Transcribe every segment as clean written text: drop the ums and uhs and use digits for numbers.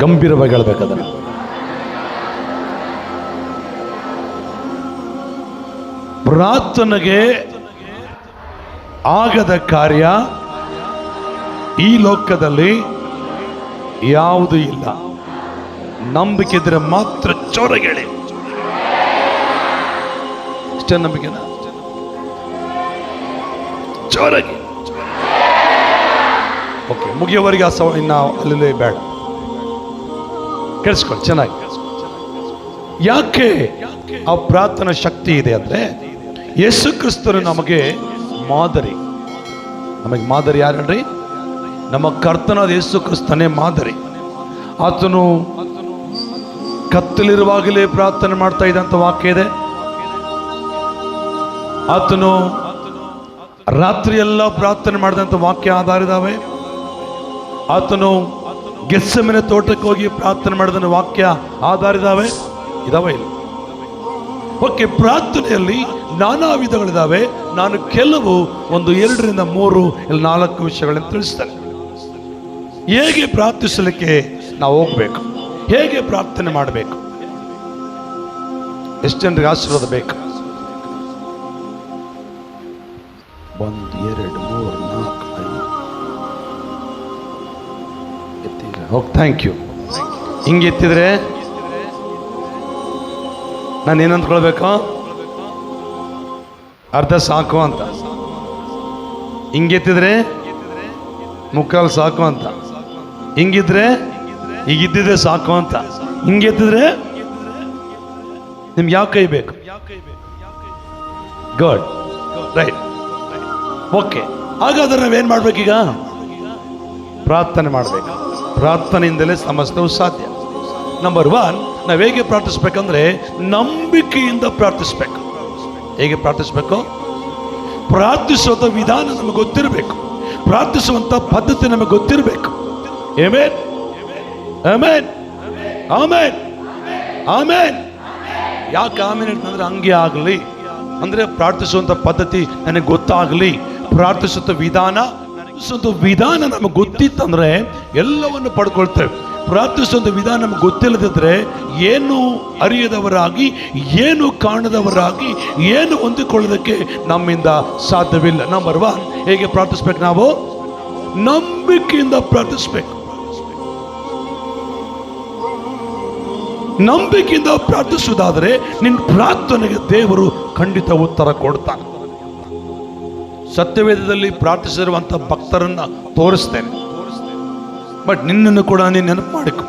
ಗಂಭೀರವಾಗಿ ಹೇಳ್ಬೇಕದನ್ನು. ಪ್ರಾರ್ಥನೆಗೆ ಆಗದ ಕಾರ್ಯ ಈ ಲೋಕದಲ್ಲಿ ಯಾವುದೂ ಇಲ್ಲ. ನಂಬಿಕೆ ಇದ್ರೆ ಮಾತ್ರ ಜೋರಾಗಿ ಇಷ್ಟೇ ನಂಬಿಕೆನ ಜೋರಾಗಿ. ಓಕೆ, ಮುಗಿಯೋವರೆಗೆ ಇನ್ನು ಅಲ್ಲಿ ಬೇಡ, ಕೇಳಿಸ್ಕೊಳ್ಳಿ ಚೆನ್ನಾಗಿ. ಯಾಕೆ ಆ ಪ್ರಾರ್ಥನಾ ಶಕ್ತಿ ಇದೆ ಅಂದ್ರೆ, ಯೇಸು ಕ್ರಿಸ್ತರು ನಮಗೆ ಮಾದರಿ. ನಮಗೆ ಮಾದರಿ ಯಾರನ್ರಿ? ನಮ್ಮ ಕರ್ತನಾದ ಯೇಸು ಕ್ರಿಸ್ತನೇ ಮಾದರಿ. ಆತನು ಕತ್ತಲಿರುವಾಗಲೇ ಪ್ರಾರ್ಥನೆ ಮಾಡ್ತಾ ಇದ್ದಂಥ ವಾಕ್ಯ ಇದೆ. ಆತನು ರಾತ್ರಿ ಎಲ್ಲ ಪ್ರಾರ್ಥನೆ ಮಾಡಿದಂಥ ವಾಕ್ಯ ಆಧಾರ ಇದಾವೆ. ಆತನು ಗೆತ್ಸೆಮನೆ ತೋಟಕ್ಕೆ ಹೋಗಿ ಪ್ರಾರ್ಥನೆ ಮಾಡಿದ ವಾಕ್ಯ ಆಧಾರ ಇದಾವೆ ಇಲ್ಲ. ಓಕೆ, ಪ್ರಾರ್ಥನೆಯಲ್ಲಿ ನಾನಾ ವಿಧಗಳಿದಾವೆ. ನಾನು ಕೆಲವು 1, 2, 3, 4 ವಿಷಯಗಳನ್ನು ತಿಳಿಸ್ತೇನೆ. ಹೇಗೆ ಪ್ರಾರ್ಥಿಸಲಿಕ್ಕೆ ನಾವು ಹೋಗ್ಬೇಕು, ಹೇಗೆ ಪ್ರಾರ್ಥನೆ ಮಾಡಬೇಕು, ಎಷ್ಟು ಜನರಿಗೆ ಆಶೀರ್ವಾದ ಬೇಕು? 1, 2, 3, 4, 5 ಎತ್ತಿದ್ರೆ ಓಕೆ, ಥ್ಯಾಂಕ್ ಯು. ಹಿಂಗೆ ಎತ್ತಿದ್ರೆ ನಾನು ಏನಂದ್ಕೊಳ್ಬೇಕು? ಅರ್ಧ ಸಾಕು ಅಂತ. ಹಿಂಗೆತ್ತಿದ್ರೆ ಮುಕ್ಕಾಲು ಸಾಕು ಅಂತ. ಹಿಂಗಿದ್ರೆ ಹೀಗಿದ್ದಿದ್ರೆ ಸಾಕು ಅಂತ. ಹಿಂಗೆತ್ತಿದ್ರೆ ನಿಮ್ಗೆ ಯಾವ ಕೈ ಬೇಕು? Good, right, okay. ಹಾಗಾದ್ರೆ ನಾವೇನ್ ಮಾಡ್ಬೇಕೀಗ? ಪ್ರಾರ್ಥನೆ ಮಾಡಬೇಕು. ಪ್ರಾರ್ಥನೆಯಿಂದಲೇ ಸಮಸ್ತವು ಸಾಧ್ಯ. ನಂಬರ್ 1, ನಾವು ಹೇಗೆ ಪ್ರಾರ್ಥಿಸ್ಬೇಕಂದ್ರೆ ನಂಬಿಕೆಯಿಂದ ಪ್ರಾರ್ಥಿಸ್ಬೇಕು. ಹೇಗೆ ಪ್ರಾರ್ಥಿಸ್ಬೇಕು? ಪ್ರಾರ್ಥಿಸುವಂಥ ವಿಧಾನ ನಮಗೆ ಗೊತ್ತಿರಬೇಕು. ಪ್ರಾರ್ಥಿಸುವಂಥ ಪದ್ಧತಿ ನಮಗೆ ಗೊತ್ತಿರಬೇಕು. Amen, amen, amen, amen. ಯಾಕೆ ಆಮೆನ್ ಅಂತಂದ್ರೆ ಹಂಗೆ ಆಗಲಿ ಅಂದ್ರೆ ಪ್ರಾರ್ಥಿಸುವಂಥ ಪದ್ಧತಿ ನನಗೆ ಗೊತ್ತಾಗಲಿ. ಪ್ರಾರ್ಥಿಸುವಂಥ ವಿಧಾನ ನಮಗೆ ಗೊತ್ತಿತ್ತಂದ್ರೆ ಎಲ್ಲವನ್ನು ಪಡ್ಕೊಳ್ತೇವೆ. ಪ್ರಾರ್ಥಿಸುವಂಥ ವಿಧಾನ ನಮ್ಗೆ ಗೊತ್ತಿಲ್ಲದಿದ್ರೆ ಏನು ಅರಿಯದವರಾಗಿ, ಏನು ಕಾಣದವರಾಗಿ, ಏನು ಹೊಂದಿಕೊಳ್ಳೋದಕ್ಕೆ ನಮ್ಮಿಂದ ಸಾಧ್ಯವಿಲ್ಲ. ನಂಬರ್ 1, ಹೇಗೆ ಪ್ರಾರ್ಥಿಸ್ಬೇಕು? ನಾವು ನಂಬಿಕೆಯಿಂದ ಪ್ರಾರ್ಥಿಸ್ಬೇಕು. ನಂಬಿಕೆಯಿಂದ ಪ್ರಾರ್ಥಿಸುವುದಾದರೆ ನಿನ್ನ ಪ್ರಾರ್ಥನೆಗೆ ದೇವರು ಖಂಡಿತ ಉತ್ತರ ಕೊಡ್ತಾನೆ. ಸತ್ಯವೇದದಲ್ಲಿ ಪ್ರಾರ್ಥಿಸಿರುವಂಥ ಭಕ್ತರನ್ನ ತೋರಿಸ್ತೇನೆ. ಬಟ್ ನಿನ್ನನ್ನು ಕೂಡ ನೀನು ನೆನಪು ಮಾಡಿಕೊ.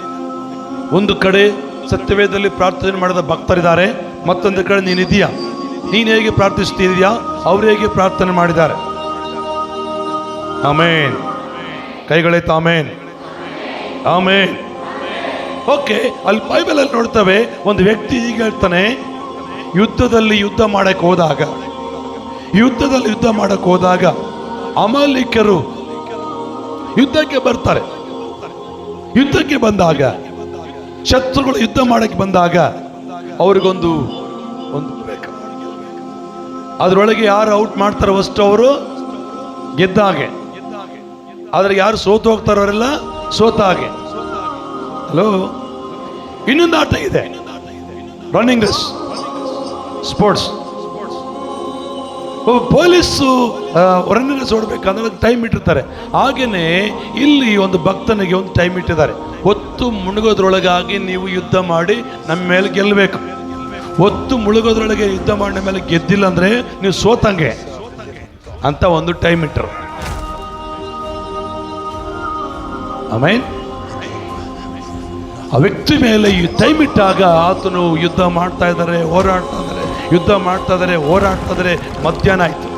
ಒಂದು ಕಡೆ ಸತ್ಯವೇದದಲ್ಲಿ ಪ್ರಾರ್ಥನೆ ಮಾಡಿದ ಭಕ್ತರಿದ್ದಾರೆ, ಮತ್ತೊಂದು ಕಡೆ ನೀನಿದೆಯಾ? ನೀನು ಹೇಗೆ ಪ್ರಾರ್ಥಿಸ್ತಿದೆಯಾ? ಅವ್ರು ಹೇಗೆ ಪ್ರಾರ್ಥನೆ ಮಾಡಿದ್ದಾರೆ? ಆಮೇನ್, ಕೈಗಳೆತ್ತು. ಆಮೇನ್, ಆಮೇನ್. ಓಕೆ, ಅಲ್ಲಿ ಬೈಬಲಲ್ಲಿ ನೋಡ್ತೇವೆ, ಒಂದು ವ್ಯಕ್ತಿ ಹೀಗೆ ಹೇಳ್ತಾನೆ, ಯುದ್ಧದಲ್ಲಿ ಯುದ್ಧ ಮಾಡಕ್ಕೆ ಹೋದಾಗ ಅಮಾಲಿಕರು ಯುದ್ಧಕ್ಕೆ ಬರ್ತಾರೆ. ಯುದ್ಧಕ್ಕೆ ಬಂದಾಗ, ಶತ್ರುಗಳು ಯುದ್ಧ ಮಾಡಕ್ಕೆ ಬಂದಾಗ ಅವ್ರಿಗೊಂದು ಬೇಕು. ಅದರೊಳಗೆ ಯಾರು ಔಟ್ ಮಾಡ್ತಾರೋ ಅಷ್ಟು ಅವರು ಗೆದ್ದ ಹಾಗೆ. ಆದ್ರೆ ಯಾರು ಸೋತು ಹೋಗ್ತಾರೋ ಅವರೆಲ್ಲ ಸೋತ ಹಾಗೆ. ಹಲೋ, ಇನ್ನೊಂದು ಆಟ ಇದೆ, running race, sports. Police running race ಓಡಬೇಕಂದ್ರೆ ಟೈಮ್ ಇಟ್ಟಿರ್ತಾರೆ. ಹಾಗೇನೆ ಇಲ್ಲಿ ಒಂದು ಭಕ್ತನಿಗೆ ಒಂದು ಟೈಮ್ ಇಟ್ಟಿದ್ದಾರೆ. ಹೊತ್ತು ಮುಳುಗೋದ್ರೊಳಗಾಗಿ ನೀವು ಯುದ್ಧ ಮಾಡಿ ನಮ್ಮ ಮೇಲೆ ಗೆಲ್ಲಬೇಕು. ಹೊತ್ತು ಮುಳುಗೋದ್ರೊಳಗೆ ಯುದ್ಧ ಮಾಡಿ ನಮ್ಮ ಮೇಲೆ ಗೆದ್ದಿಲ್ಲ ಅಂದ್ರೆ ನೀವು ಸೋತಂಗೆ ಅಂತ ಒಂದು ಟೈಮ್ ಇಟ್ಟರು. ಆಮೇನ್. ಆ ವ್ಯಕ್ತಿ ಮೇಲೆ ಈ ಟೈಮ್ ಇಟ್ಟಾಗ ಆತನು ಯುದ್ಧ ಮಾಡ್ತಾ ಇದ್ದಾರೆ, ಹೋರಾಡ್ತಾ ಇದ್ದಾರೆ. ಮಧ್ಯಾಹ್ನ ಆಯ್ತು.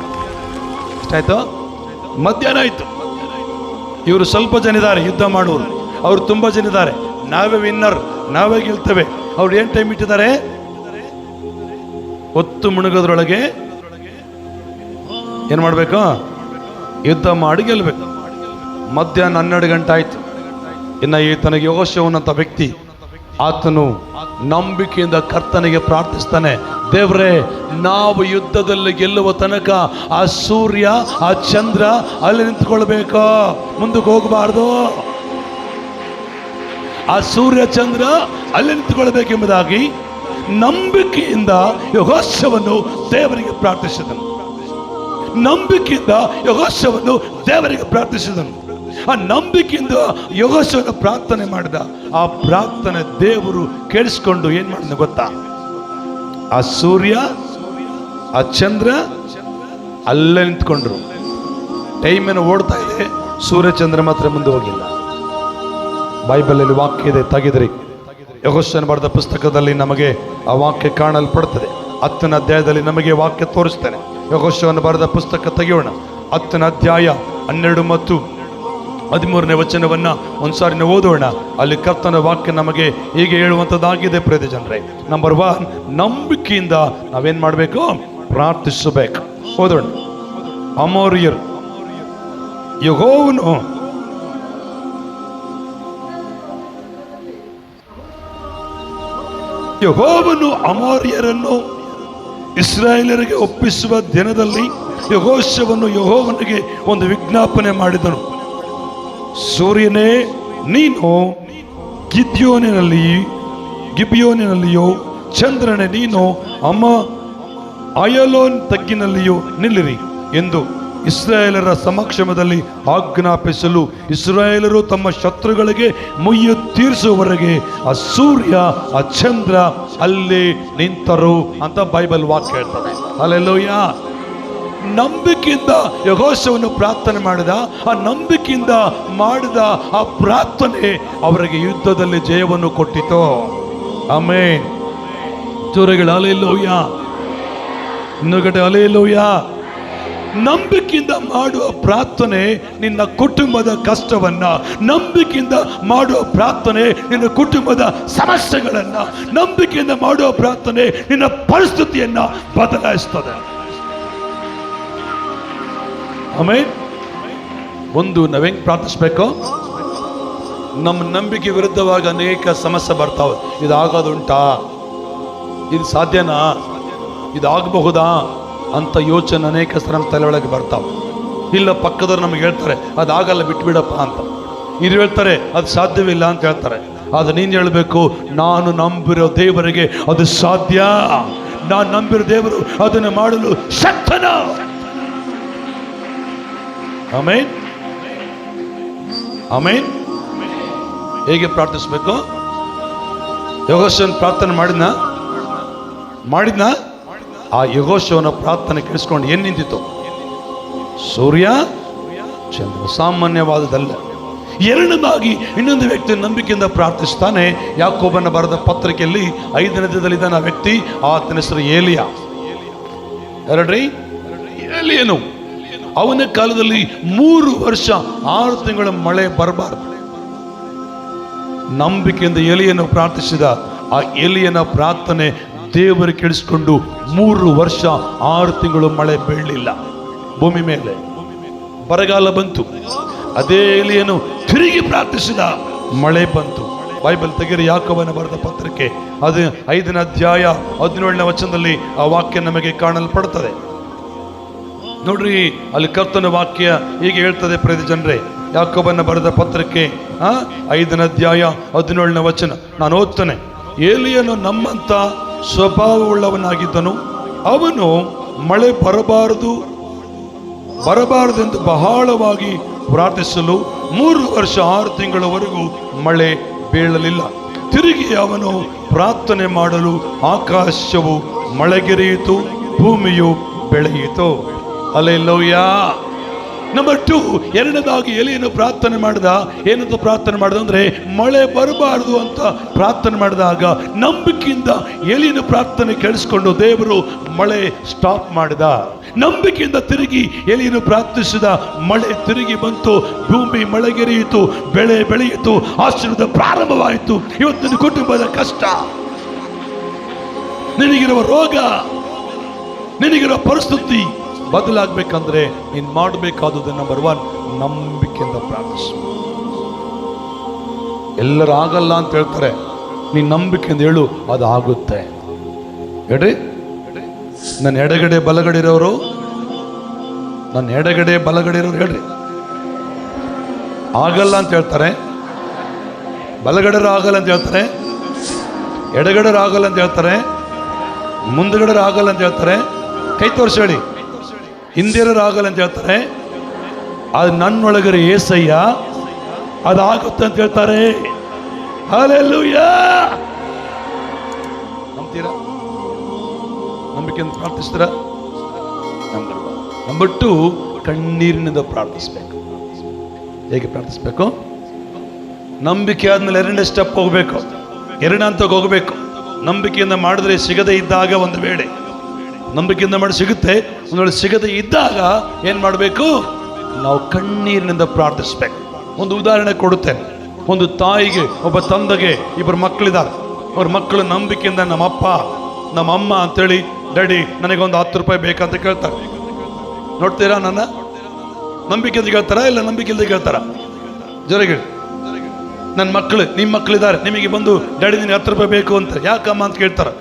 ಎಷ್ಟಾಯ್ತು? ಮಧ್ಯಾಹ್ನ ಆಯ್ತು. ಇವರು ಸ್ವಲ್ಪ ಜನ ಇದ್ದಾರೆ ಯುದ್ಧ ಮಾಡೋರು, ಅವ್ರು ತುಂಬಾ ಜನ ಇದ್ದಾರೆ. ನಾವೇ ವಿನ್ನರ್, ನಾವೇ ಗೆಲ್ತೇವೆ. ಅವ್ರು ಏನ್ ಟೈಮ್ ಇಟ್ಟಿದ್ದಾರೆ? ಹೊತ್ತು ಮುಳುಗೋದ್ರೊಳಗೆ ಏನ್ ಮಾಡ್ಬೇಕು? ಯುದ್ಧ ಮಾಡಿ ಗೆಲ್ಬೇಕು. ಮಧ್ಯಾಹ್ನ 12 ಗಂಟೆ ಆಯ್ತು. ಇನ್ನು ತನಗೆ ಯೋಶುವನಂತ ವ್ಯಕ್ತಿ, ಆತನು ನಂಬಿಕೆಯಿಂದ ಕರ್ತನಿಗೆ ಪ್ರಾರ್ಥಿಸ್ತಾನೆ, ದೇವ್ರೇ, ನಾವು ಯುದ್ಧದಲ್ಲಿ ಗೆಲ್ಲುವ ತನಕ ಆ ಸೂರ್ಯ, ಆ ಚಂದ್ರ ಅಲ್ಲಿ ನಿಂತ್ಕೊಳ್ಬೇಕು, ಮುಂದಕ್ಕೆ ಹೋಗಬಾರ್ದು. ಆ ಸೂರ್ಯ ಚಂದ್ರ ಅಲ್ಲಿ ನಿಂತುಕೊಳ್ಬೇಕೆಂಬುದಾಗಿ ನಂಬಿಕೆಯಿಂದ ಯೆಹೋಶುವನು ದೇವರಿಗೆ ಪ್ರಾರ್ಥಿಸಿದನು. ನಂಬಿಕೆಯಿಂದ ಯೆಹೋಶುವನು ದೇವರಿಗೆ ಪ್ರಾರ್ಥಿಸಿದನು. ಆ ನಂಬಿಕೆಯಿಂದ ಯೆಹೋಶುವನು ಪ್ರಾರ್ಥನೆ ಮಾಡಿದ. ಆ ಪ್ರಾರ್ಥನೆ ದೇವರು ಕೇಳಿಸ್ಕೊಂಡು ಏನ್ ಮಾಡಿದ ಗೊತ್ತಾ? ಆ ಸೂರ್ಯ ಆ ಚಂದ್ರ ಅಲ್ಲೇ ನಿಂತ್ಕೊಂಡ್ರು. ಟೈಮ್ ಏನೋ ಓಡ್ತಾ ಇದೆ, ಸೂರ್ಯ ಚಂದ್ರ ಮಾತ್ರ ಮುಂದೆ ಹೋಗಿಲ್ಲ. ಬೈಬಲಲ್ಲಿ ವಾಕ್ಯ ಇದೆ, ತೆಗೆದ್ರಿ. ಯೆಹೋಶುವನು ಬರೆದ ಪುಸ್ತಕದಲ್ಲಿ ನಮಗೆ ಆ ವಾಕ್ಯ ಕಾಣಲ್ಪಡುತ್ತದೆ. 10ನೇ ಅಧ್ಯಾಯದಲ್ಲಿ ನಮಗೆ ವಾಕ್ಯ ತೋರಿಸ್ತೇನೆ. ಯೆಹೋಶುವನು ಬರೆದ ಪುಸ್ತಕ ತೆಗೆಯೋಣ. 10ನೇ ಅಧ್ಯಾಯ 12 ಮತ್ತು 13ನೇ ವಚನವನ್ನ ಒಂದ್ಸಾರಿ ನಾವು ಓದೋಣ. ಅಲ್ಲಿ ಕರ್ತನ ವಾಕ್ಯ ನಮಗೆ ಹೀಗೆ ಹೇಳುವಂಥದ್ದಾಗಿದೆ. ಪ್ರಿಯ ಜನರೇ, ನಂಬರ್ 1, ನಂಬಿಕೆಯಿಂದ ನಾವೇನ್ ಮಾಡಬೇಕು? ಪ್ರಾರ್ಥಿಸಬೇಕು. ಓದೋಣ. ಅಮೋರಿಯರು ಯೆಹೋವನು ಅಮೋರಿಯರನ್ನು ಇಸ್ರಾಯೇಲರಿಗೆ ಒಪ್ಪಿಸುವ ದಿನದಲ್ಲಿ ಯೆಹೋವನಿಗೆ ಒಂದು ವಿಜ್ಞಾಪನೆ ಮಾಡಿದನು. ಸೂರ್ಯನೇ, ನೀನು ಗಿಬ್ಯೋನಿನಲ್ಲಿಯೋ, ಚಂದ್ರನೇ, ನೀನು ಅಯಲೋನ್ ತಗ್ಗಿನಲ್ಲಿಯೋ ನಿಲ್ಲಿರಿ ಎಂದು ಇಸ್ರಾಯೇಲರ ಸಮಕ್ಷಮದಲ್ಲಿ ಆಜ್ಞಾಪಿಸಲು ಇಸ್ರಾಯೇಲರು ತಮ್ಮ ಶತ್ರುಗಳಿಗೆ ಮುಯ್ಯು ತೀರಿಸುವವರೆಗೆ ಆ ಸೂರ್ಯ ಆ ಚಂದ್ರ ಅಲ್ಲಿ ನಿಂತರು ಅಂತ ಬೈಬಲ್ ವಾಕ್ಯ ಹೇಳ್ತದೆ. ಹಲ್ಲೆಲೂಯಾ. ನಂಬಿಕೆಯಿಂದ ಯೆಹೋಶುವನು ಪ್ರಾರ್ಥನೆ ಮಾಡಿದ. ಆ ನಂಬಿಕೆಯಿಂದ ಮಾಡಿದ ಆ ಪ್ರಾರ್ಥನೆ ಅವರಿಗೆ ಯುದ್ಧದಲ್ಲಿ ಜಯವನ್ನು ಕೊಟ್ಟಿತು. ಆಮೆನ್. ಜೋರಗಳು ಹಲ್ಲೆಲೂಯಾ. ಇನ್ನೊಗಡೆ ಹಲ್ಲೆಲೂಯಾ. ನಂಬಿಕೆಯಿಂದ ಮಾಡುವ ಪ್ರಾರ್ಥನೆ ನಿನ್ನ ಕುಟುಂಬದ ಕಷ್ಟವನ್ನ, ನಂಬಿಕೆಯಿಂದ ಮಾಡುವ ಪ್ರಾರ್ಥನೆ ನಿನ್ನ ಕುಟುಂಬದ ಸಮಸ್ಯೆಗಳನ್ನ, ನಂಬಿಕೆಯಿಂದ ಮಾಡುವ ಪ್ರಾರ್ಥನೆ ನಿನ್ನ ಪರಿಸ್ಥಿತಿಯನ್ನ ಬದಲಾಯಿಸ್ತದೆ. ಆಮೇಲೆ ಒಂದು ನಾವೆಂಗ್ ಪ್ರಾರ್ಥಿಸ್ಬೇಕು? ನಮ್ಮ ನಂಬಿಕೆ ವಿರುದ್ಧವಾಗಿ ಅನೇಕ ಸಮಸ್ಯೆ ಬರ್ತಾವೆ. ಇದಾಗೋದುಂಟಾ? ಇದು ಸಾಧ್ಯನಾ? ಇದಾಗಬಹುದಾ ಅಂತ ಯೋಚನೆ ಅನೇಕ ಸಲ ನಮ್ಮ ತಲೆ ಒಳಗೆ ಬರ್ತಾವೆ. ಇಲ್ಲ, ಪಕ್ಕದವ್ರು ನಮಗೆ ಹೇಳ್ತಾರೆ ಅದಾಗಲ್ಲ, ಬಿಟ್ಬಿಡಪ್ಪ ಅಂತ. ಇದು ಹೇಳ್ತಾರೆ ಅದು ಸಾಧ್ಯವಿಲ್ಲ ಅಂತ ಹೇಳ್ತಾರೆ. ಆದ್ರೆ ನೀನು ಹೇಳಬೇಕು, ನಾನು ನಂಬಿರೋ ದೇವರಿಗೆ ಅದು ಸಾಧ್ಯ. ನಾನು ನಂಬಿರೋ ದೇವರು ಅದನ್ನು ಮಾಡಲು ಶಕ್ತನ. Amen, amen. ಹೇಗೆ ಪ್ರಾರ್ಥಿಸ್ಬೇಕು? ಯೆಹೋಶುವನು ಪ್ರಾರ್ಥನೆ ಮಾಡಿದ್ನ ಆ ಯೆಹೋಶುವನ ಪ್ರಾರ್ಥನೆ ಕೇಳಿಸ್ಕೊಂಡು ಏನ್ ನಿಂತಿತ್ತು? ಸೂರ್ಯ ಚಂದ್ರ. ಸಾಮಾನ್ಯವಾದದಲ್ಲ. ಎರಡನೇದಾಗಿ ಇನ್ನೊಂದು ವ್ಯಕ್ತಿ ನಂಬಿಕೆಯಿಂದ ಪ್ರಾರ್ಥಿಸ್ತಾನೆ. ಯಾಕೋಬನ ಬರೆದ ಪತ್ರಿಕೆಯಲ್ಲಿ 5ನೇ ದಿನದಲ್ಲಿದ್ದಾನೆ ಆ ವ್ಯಕ್ತಿ. ಆತನ ಹೆಸರು ಏಲಿಯ. ಎರಡ್ರಿ, ಏಲಿಯನು. ಅವನ ಕಾಲದಲ್ಲಿ 3 ವರ್ಷ 6 ತಿಂಗಳ ಮಳೆ ಬರಬಾರದು. ನಂಬಿಕೆಯಿಂದ ಏಲಿಯನು ಪ್ರಾರ್ಥಿಸಿದ. ಆ ಏಲಿಯನ ಪ್ರಾರ್ಥನೆ ದೇವರು ಕೇಳಿಸ್ಕೊಂಡು 3 ವರ್ಷ 6 ತಿಂಗಳು ಮಳೆ ಬೀಳಲಿಲ್ಲ ಭೂಮಿ ಮೇಲೆ. ಬರಗಾಲ ಬಂತು. ಅದೇ ಏಲಿಯನು ತಿರುಗಿ ಪ್ರಾರ್ಥಿಸಿದ, ಮಳೆ ಬಂತು. ಬೈಬಲ್ ತೆಗೆರಿ, ಯಾಕೋಬನ ಬರೆದ ಪತ್ರಿಕೆ ಅದು 5ನೇ ಅಧ್ಯಾಯ 17ನೇ ವಚನದಲ್ಲಿ ಆ ವಾಕ್ಯ ನಮಗೆ ಕಾಣಲ್ಪಡುತ್ತದೆ. ನೋಡ್ರಿ, ಅಲ್ಲಿ ಕರ್ತನ ವಾಕ್ಯ ಹೀಗೆ ಹೇಳ್ತದೆ. ಪ್ರಿಯ ಜನರೇ, ಯಾಕೋಬನ ಬರೆದ ಪತ್ರಿಕೆ 5ನೇ ಅಧ್ಯಾಯ 17ನೇ ವಚನ ನಾನು ಓದ್ತೇನೆ. ಏಲಿಯನು ನಮ್ಮಂತ ಸ್ವಭಾವವುಳ್ಳವನಾಗಿದ್ದನು. ಅವನು ಮಳೆ ಬರಬಾರದೆಂದು ಬಹಳವಾಗಿ ಪ್ರಾರ್ಥಿಸಲು 3 ವರ್ಷ 6 ತಿಂಗಳವರೆಗೂ ಮಳೆ ಬೀಳಲಿಲ್ಲ. ತಿರುಗಿ ಅವನು ಪ್ರಾರ್ಥನೆ ಮಾಡಲು ಆಕಾಶವು ಮಳೆಗೆರೆಯಿತು, ಭೂಮಿಯು ಬೆಳೆಯಿತು. ಹಲ್ಲೆಲೂಯಾ. ನಂಬರ್ 2, ಎರಡನೇದಾಗಿ ಎಲಿಯನ್ನು ಪ್ರಾರ್ಥನೆ ಮಾಡಿದ. ಏನಂತ ಪ್ರಾರ್ಥನೆ ಮಾಡಿದ ಅಂದ್ರೆ ಮಳೆ ಬರಬಾರದು ಅಂತ ಪ್ರಾರ್ಥನೆ ಮಾಡಿದಾಗ ನಂಬಿಕೆಯಿಂದ ಎಲಿಯನ್ನು ಪ್ರಾರ್ಥನೆ ಕೇಳಿಸ್ಕೊಂಡು ದೇವರು ಮಳೆ ಸ್ಟಾಪ್ ಮಾಡಿದ. ನಂಬಿಕೆಯಿಂದ ತಿರುಗಿ ಎಲಿಯನ್ನು ಪ್ರಾರ್ಥಿಸಿದ, ಮಳೆ ತಿರುಗಿ ಬಂತು, ಭೂಮಿ ಮಳೆಗೆರೆಯಿತು, ಬೆಳೆ ಬೆಳೆಯಿತು, ಆಶೀರ್ವಾದ ಪ್ರಾರಂಭವಾಯಿತು. ಇವತ್ತಿನ ಕುಟುಂಬದ ಕಷ್ಟ, ನಿನಗಿರುವ ರೋಗ, ನಿನಗಿರುವ ಪರಿಸ್ಥಿತಿ ಬದಲಾಗಬೇಕಂದ್ರೆ ನೀನು ಮಾಡಬೇಕಾದದ್ದು ನಂಬರ್ 1, ನಂಬಿಕೆಯಿಂದ ಪ್ರಾರ್ಥಿಸು. ಎಲ್ಲರೂ ಆಗಲ್ಲ ಅಂತ ಹೇಳ್ತಾರೆ, ನೀನು ನಂಬಿಕೆಯಿಂದ ಹೇಳು, ಅದು ಆಗುತ್ತೆ. ಹೇಳ್ರಿ, ನನ್ನ ಎಡಗಡೆ ಬಲಗಡೆ ಇರೋರು ಹೇಳ್ರಿ ಆಗಲ್ಲ ಅಂತ ಹೇಳ್ತಾರೆ. ಬಲಗಡೆ ಆಗಲ್ಲ ಅಂತ ಹೇಳ್ತಾರೆ, ಎಡಗಡೆ ಆಗಲ್ಲ ಅಂತ ಹೇಳ್ತಾರೆ, ಮುಂದಗಡೆ ಆಗಲ್ಲ ಅಂತ ಹೇಳ್ತಾರೆ. ಕೈ ತೋರಿಸಿ ಹೇಳಿ. ಹಿಂದಿರೋರು ಆಗಲ್ಲ ಅಂತ ಹೇಳ್ತಾರೆ. ಅದು ನನ್ನೊಳಗರೆ ಏಸಯ್ಯ ಅದಾಗುತ್ತೆ ಅಂತ ಹೇಳ್ತಾರೆ. ಹಲ್ಲೆಲೂಯಾ. ನಂಬ್ತೀರಾ? ನಂಬಿಕೆಯಿಂದ ಪ್ರಾರ್ಥಿಸ್ತೀರಾ? ನಂಬರ್ 2, ಕಣ್ಣೀರಿನಿಂದ ಪ್ರಾರ್ಥಿಸ್ಬೇಕು. ಹೇಗೆ ಪ್ರಾರ್ಥಿಸ್ಬೇಕು? ನಂಬಿಕೆ ಆದ್ಮೇಲೆ 2ನೇ ಸ್ಟೆಪ್ ಹೋಗ್ಬೇಕು, 2 ಹಂತಕ್ಕೆ ಹೋಗ್ಬೇಕು. ನಂಬಿಕೆಯಿಂದ ಮಾಡಿದ್ರೆ ಸಿಗದೆ ಇದ್ದಾಗ ಒಂದು ವೇಳೆ ನಂಬಿಕೆಯಿಂದ ಮಾಡಿ ಸಿಗುತ್ತೆ, ಒಂದು ವೇಳೆ ಸಿಗದೆ ಇದ್ದಾಗ ಏನ್ ಮಾಡಬೇಕು? ನಾವು ಕಣ್ಣೀರಿನಿಂದ ಪ್ರಾರ್ಥಿಸ್ಬೇಕು. ಒಂದು ಉದಾಹರಣೆ ಕೊಡುತ್ತೇನೆ. ಒಂದು ತಾಯಿಗೆ, ಒಬ್ಬ ತಂದೆಗೆ 2 ಮಕ್ಕಳಿದ್ದಾರೆ. ಅವ್ರ ಮಕ್ಕಳು ನಂಬಿಕೆಯಿಂದ ನಮ್ಮ ಅಪ್ಪ ನಮ್ಮ ಅಮ್ಮ ಅಂತೇಳಿ, ಡ್ಯಾಡಿ ನನಗೊಂದು 10 ರೂಪಾಯಿ ಬೇಕಂತ ಕೇಳ್ತಾರೆ. ನೋಡ್ತೀರಾ? ನನ್ನ ನಂಬಿಕೆಯಿಂದ ಕೇಳ್ತಾರ ಇಲ್ಲ ನಂಬಿಕೆ ಇಲ್ಲದೆ ಕೇಳ್ತಾರ? ಜೊರಗೆ ನನ್ನ ಮಕ್ಕಳು, ನಿಮ್ಮ ಮಕ್ಕಳಿದ್ದಾರೆ, ನಿಮಗೆ ಬಂದು ಡ್ಯಾಡಿ ನಿನಗೆ 10 ರೂಪಾಯಿ ಬೇಕು ಅಂತ, ಯಾಕಮ್ಮ ಅಂತ ಕೇಳ್ತಾರೆ.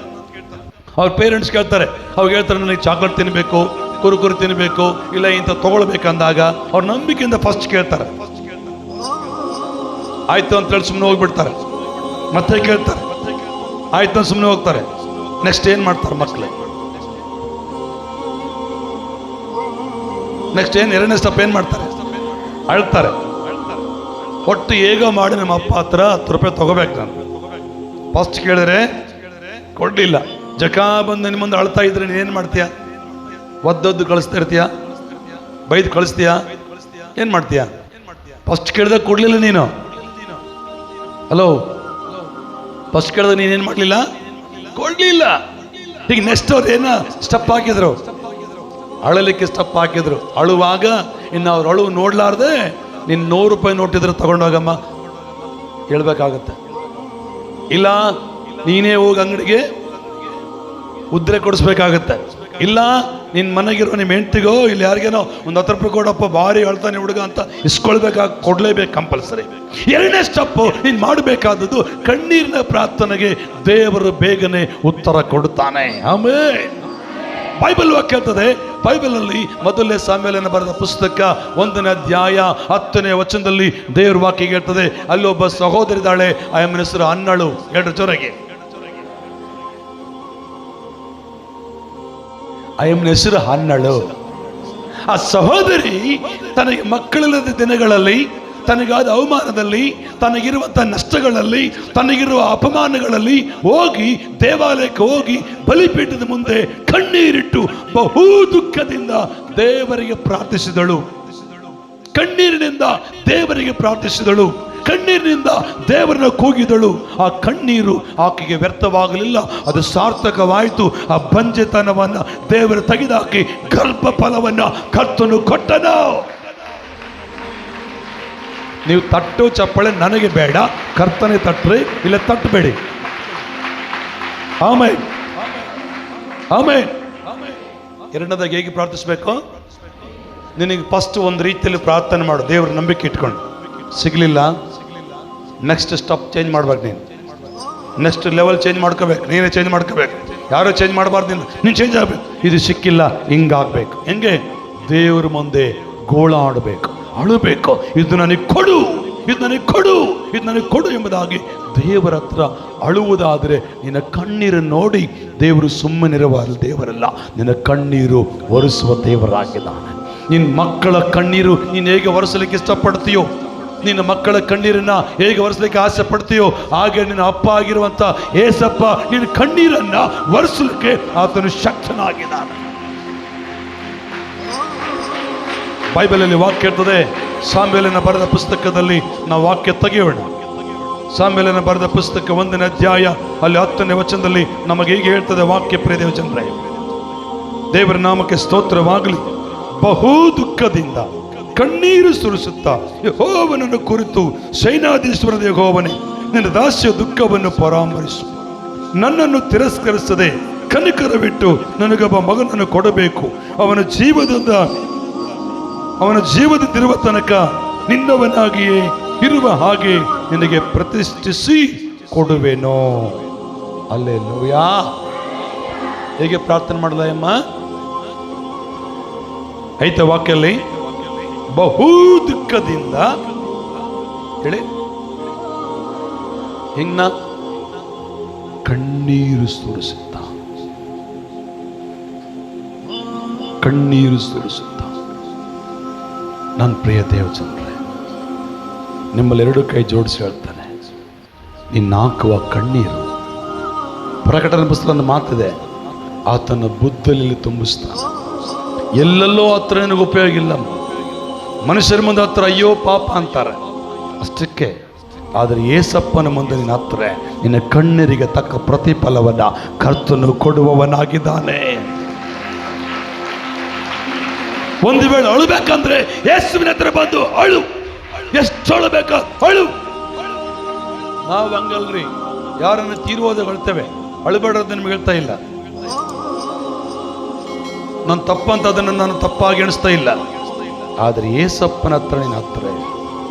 ಅವ್ರ ಪೇರೆಂಟ್ಸ್ ಕೇಳ್ತಾರೆ, ಅವ್ರು ಹೇಳ್ತಾರೆ ನನಗೆ ಚಾಕ್ಲೇಟ್ ತಿನ್ನಬೇಕು, ಕುರುಕುರು ತಿನ್ನಬೇಕು, ಇಲ್ಲ ಇಂಥ ತಗೊಳ್ಬೇಕಂದಾಗ ಅವ್ರ ನಂಬಿಕೆಯಿಂದ ಫಸ್ಟ್ ಕೇಳ್ತಾರೆ. ಆಯ್ತು ಅಂತೇಳಿ ಸುಮ್ಮನೆ ಹೋಗ್ಬಿಡ್ತಾರೆ. ಮತ್ತೆ ಕೇಳ್ತಾರೆ, ಆಯ್ತು ಅಂತ ಸುಮ್ಮನೆ ಹೋಗ್ತಾರೆ. ನೆಕ್ಸ್ಟ್ ಏನ್ ಮಾಡ್ತಾರೆ ಮಕ್ಕಳು? ನೆಕ್ಸ್ಟ್ ಏನು 2ನೇ ಸ್ಟೆಪ್ ಏನ್ ಮಾಡ್ತಾರೆ? ಅಳ್ತಾರೆ. ಒಟ್ಟು ಹೇಗೋ ಮಾಡಿ ನಮ್ಮ ಅಪ್ಪ ಹತ್ರ 10 ರೂಪಾಯಿ ತಗೋಬೇಕು. ನಾನು ಫಸ್ಟ್ ಕೇಳಿದ್ರೆ ಕೊಡ್ಲಿಲ್ಲ, ಜಕಾ ಬಂದು ನಿಮ್ಮ ಮುಂದೆ ಅಳ್ತಾ ಇದ್ರೆ ನೀನೇನು ಮಾಡ್ತೀಯಾ? ಒದ್ದೊದ್ದು ಕಳಿಸ್ತಾ ಇರ್ತೀಯಾ? ಬೈದು ಕಳಿಸ್ತೀಯಾ? ಏನ್ ಮಾಡ್ತೀಯಾ? ಫಸ್ಟ್ ಕೇಳಿದಾಗ ಕೊಡ್ಲಿಲ್ಲ ನೀನು. ಹಲೋ, ಫಸ್ಟ್ ಕೇಳಿದಾಗ ನೀನೇನು ಮಾಡಲಿಲ್ಲ? ಕೊಡ್ಲಿಲ್ಲ. ಈಗ ನೆಕ್ಸ್ಟ್ ಅವ್ರು ಏನ ಸ್ಟೆಪ್ ಹಾಕಿದ್ರು? ಅಳಲಿಕ್ಕೆ ಸ್ಟೆಪ್ ಹಾಕಿದ್ರು. ಅಳುವಾಗ ಇನ್ನು ಅವ್ರು ಅಳು ನೋಡ್ಲಾರ್ದೆ ನೀನು 100 ರೂಪಾಯಿ ನೋಟಿದ್ರೆ ತಗೊಂಡೋಗಮ್ಮ ಹೇಳ್ಬೇಕಾಗತ್ತೆ. ಇಲ್ಲ ನೀನೇ ಹೋಗಿ ಅಂಗಡಿಗೆ ಉದ್ರೆ ಕೊಡಿಸ್ಬೇಕಾಗತ್ತೆ. ಇಲ್ಲ ನಿನ್ನ ಮನೆಗಿರೋ ನಿಮ್ಮ ಹೆಂಡ್ತಿಗೋ ಇಲ್ಲಿ ಯಾರಿಗೇನೋ ಒಂದು 10 ರೂಪಾಯಿ ಕೊಡಪ್ಪ, ಭಾರಿ ಅಳ್ತಾನೆ ಹುಡುಗ ಅಂತ ಇಸ್ಕೊಳ್ಬೇಕಾಗಿ ಕೊಡ್ಲೇಬೇಕು ಕಂಪಲ್ಸರಿ. 2ನೇ ಸ್ಟೆಪ್ಪು ನೀನು ಮಾಡಬೇಕಾದದ್ದು ಕಣ್ಣೀರಿನ ಪ್ರಾರ್ಥನೆಗೆ ದೇವರು ಬೇಗನೆ ಉತ್ತರ ಕೊಡುತ್ತಾನೆ. ಆಮೇಲೆ ಬೈಬಲ್ ವಾಕ್ಯ ಹೇಳ್ತದೆ, ಬೈಬಲಲ್ಲಿ ಮೊದಲನೇ ಸಾಮ್ಯೇಲನ ಬರೆದ ಪುಸ್ತಕ 1ನೇ ಅಧ್ಯಾಯ 10ನೇ ವಚನದಲ್ಲಿ ದೇವ್ರ ವಾಕ್ಯ ಹೇಳ್ತದೆ, ಅಲ್ಲಿ ಒಬ್ಬ ಸಹೋದರಿ ಇದ್ದಾಳೆ, ಆಯಮ್ಮನ ಹೆಸರು ಹನ್ನಳು. 2 ಜೊರೆಗೆ ಆಯಮ್ಮನ ಹೆಸರು ಹನ್ನಳು. ಆ ಸಹೋದರಿ ತನಗೆ ಮಕ್ಕಳಿಲ್ಲದ ದಿನಗಳಲ್ಲಿ, ತನಗಾದ ಅವಮಾನದಲ್ಲಿ, ತನಗಿರುವಂತಹ ನಷ್ಟಗಳಲ್ಲಿ, ತನಗಿರುವ ಅಪಮಾನಗಳಲ್ಲಿ ಹೋಗಿ ದೇವಾಲಯಕ್ಕೆ ಹೋಗಿ ಬಲಿಪೀಠದ ಮುಂದೆ ಕಣ್ಣೀರಿಟ್ಟು ಬಹು ದುಃಖದಿಂದ ದೇವರಿಗೆ ಪ್ರಾರ್ಥಿಸಿದಳು. ಕಣ್ಣೀರಿನಿಂದ ದೇವರಿಗೆ ಪ್ರಾರ್ಥಿಸಿದಳು. ಕಣ್ಣೀರಿನಿಂದ ದೇವರನ್ನ ಕೂಗಿದಳು. ಆ ಕಣ್ಣೀರು ಆಕೆಗೆ ವ್ಯರ್ಥವಾಗಲಿಲ್ಲ, ಅದು ಸಾರ್ಥಕವಾಯಿತು. ಆ ಬಂಜೆತನವನ್ನ ದೇವರು ತೆಗೆದಾಕಿ ಗರ್ಭ ಫಲವನ್ನ ಕರ್ತನು ಕೊಟ್ಟನು. ನೀವು ತಟ್ಟು ಚಪ್ಪಳೆ ನನಗೆ ಬೇಡ, ಕರ್ತನೆ ತಟ್ರಿ, ಇಲ್ಲ ತಟ್ಟಬೇಡಿ. ಆಮೇಲೆ ಆಮೇಲೆ 2ನೇದಾಗಿ ಹೇಗೆ ಪ್ರಾರ್ಥಿಸ್ಬೇಕು? ನಿನಗೆ ಫಸ್ಟ್ ಒಂದು ರೀತಿಯಲ್ಲಿ ಪ್ರಾರ್ಥನೆ ಮಾಡು, ದೇವ್ರ ನಂಬಿಕೆ ಇಟ್ಕೊಂಡು. ಸಿಗ್ಲಿಲ್ಲ, ನೆಕ್ಸ್ಟ್ ಸ್ಟೆಪ್ ಚೇಂಜ್ ಮಾಡ್ಬೇಕು. ನೀನು ನೆಕ್ಸ್ಟ್ ಲೆವೆಲ್ ಚೇಂಜ್ ಮಾಡ್ಕೋಬೇಕು. ನೀನೇ ಚೇಂಜ್ ಮಾಡ್ಕೋಬೇಕು, ಯಾರೋ ಚೇಂಜ್ ಮಾಡಬಾರ್ದು. ನೀನು ಚೇಂಜ್ ಆಗಬೇಕು. ಇದು ಸಿಕ್ಕಿಲ್ಲ, ಹಿಂಗಾಗಬೇಕು. ಹೆಂಗೆ? ದೇವ್ರ ಮುಂದೆ ಗೋಳಾಡಬೇಕು, ಅಳಬೇಕು. ಇದು ನನಗೆ ಕೊಡು, ಇದು ನನಗೆ ಕೊಡು, ಇದು ನನಗೆ ಕೊಡು ಎಂಬುದಾಗಿ ದೇವರ ಹತ್ರ ಅಳುವುದಾದರೆ ನಿನ್ನ ಕಣ್ಣೀರನ್ನು ನೋಡಿ ದೇವರು ಸುಮ್ಮನಿರುವ ದೇವರಲ್ಲ, ನಿನ್ನ ಕಣ್ಣೀರು ಒರೆಸುವ ದೇವರಾಗಿದ್ದಾನೆ. ನಿನ್ನ ಮಕ್ಕಳ ಕಣ್ಣೀರು ನೀನು ಹೇಗೆ ಒರೆಸಲಿಕ್ಕೆ ಇಷ್ಟಪಡ್ತೀಯೋ, ನಿನ್ನ ಮಕ್ಕಳ ಕಣ್ಣೀರನ್ನ ಹೇಗೆ ಒರೆಸಲಿಕ್ಕೆ ಆಸೆ ಪಡ್ತೀಯೋ, ಹಾಗೆ ನಿನ್ನ ಅಪ್ಪ ಆಗಿರುವಂತ ಏಸಪ್ಪ ನಿನ್ನ ಕಣ್ಣೀರನ್ನ ಒರೆಸಲಿಕ್ಕೆ ಆತನು ಶಕ್ತನಾಗಿದ್ದಾನೆ. ಬೈಬಲಲ್ಲಿ ವಾಕ್ಯ ಇರ್ತದೆ. ಸಾಮ್ಯೇಲನ ಬರೆದ ಪುಸ್ತಕದಲ್ಲಿ ನಾವು ವಾಕ್ಯ ತೆಗೆಯೋಣ. ಸಾಮ್ಯೇಲನ ಬರೆದ ಪುಸ್ತಕ 1ನೇ ಅಧ್ಯಾಯ ಅಲ್ಲಿ 10ನೇ ವಚನದಲ್ಲಿ ನಮಗೆ ಹೀಗೆ ಹೇಳ್ತದೆ ವಾಕ್ಯ. ಪ್ರಿಯ ದೇವಜನರೇ, ದೇವರ ನಾಮಕ್ಕೆ ಸ್ತೋತ್ರವಾಗಲಿ. ಬಹು ದುಃಖದಿಂದ ಕಣ್ಣೀರು ಸುರಿಸುತ್ತಾ ಯೆಹೋವನನ್ನು ಕುರಿತು, ಸೈನ್ಯಾಧೀಶ್ವರ ಯೆಹೋವನೇ, ನಿನ್ನ ದಾಸ್ಯ ದುಃಖವನ್ನು ಪರಾಮರಿಸು. ನನ್ನನ್ನು ತಿರಸ್ಕರಿಸದೆ ಕನಿಕರವಿಟ್ಟು ನನಗೊಬ್ಬ ಮಗನನ್ನು ಕೊಡಬೇಕು. ಅವನ ಜೀವದಿಂದಿರುವ ತನಕ ನಿನ್ನವನಾಗಿಯೇ ಇರುವ ಹಾಗೆ ನಿನಗೆ ಪ್ರತಿಷ್ಠಿಸಿ ಕೊಡುವೆನೋ. ಹಲ್ಲೆಲೂಯಾ. ಹೇಗೆ ಪ್ರಾರ್ಥನೆ ಮಾಡಲ ಅಮ್ಮ? ಐತೆ ವಾಕ್ಯಲ್ಲಿ, ಬಹು ದುಃಖದಿಂದ ಹೇಳಿ ಹೆಂಗ್ನ ಕಣ್ಣೀರು ಸುರಿಸುತ್ತ, ಕಣ್ಣೀರು ಸುರಿಸುತ್ತ. ನನ್ನ ಪ್ರಿಯ ದೇವಜನರೇ, ನಿಮ್ಮಲ್ಲೆರಡು ಕೈ ಜೋಡಿಸಿ ಹೇಳ್ತಾನೆ, ನಿನ್ನ ಹಾಕುವ ಕಣ್ಣೀರು, ಪ್ರಕಟಣೆ ಪುಸ್ತಕದ ಮಾತಿದೆ, ಆತನ ಬುದ್ಧಲ್ಲಿ ತುಂಬಿಸ್ತಾನೆ. ಎಲ್ಲೆಲ್ಲೋ ಹತ್ರ ನನಗೆ ಉಪಯೋಗ ಇಲ್ಲ, ಮನುಷ್ಯರ ಮುಂದೆ ಹತ್ರ ಅಯ್ಯೋ ಪಾಪ ಅಂತಾರೆ ಅಷ್ಟಕ್ಕೆ. ಆದರೆ ಏಸಪ್ಪನ ಮುಂದೆ ನಿನ್ನ ಹತ್ರ ನಿನ್ನ ಕಣ್ಣೀರಿಗೆ ತಕ್ಕ ಪ್ರತಿಫಲವನ್ನ ಕರ್ತನು ಕೊಡುವವನಾಗಿದ್ದಾನೆ. ಒಂದು ವೇಳೆ ಅಳಬೇಕಂದ್ರೆ ಯೇಸುವಿನ ಹತ್ರ ಬಂದು ಅಳು, ಎಷ್ಟು ಅಳಬೇಕ ಅಳು. ನಾವು ಹಂಗಲ್ರಿ, ಯಾರನ್ನು ತೀರುವುದ ಹೇಳ್ತೇವೆ, ಅಳಬೇಡೋದು ನಿಮ್ಗೆ ಹೇಳ್ತಾ ಇಲ್ಲ. ನಾನು ತಪ್ಪಂತ ಅದನ್ನು ನಾನು ತಪ್ಪಾಗಿ ಎಣಿಸ್ತಾ ಇಲ್ಲ. ಆದರೆ ಏಸಪ್ಪನ ಹತ್ರ ನಿನ್ನ ಹತ್ರ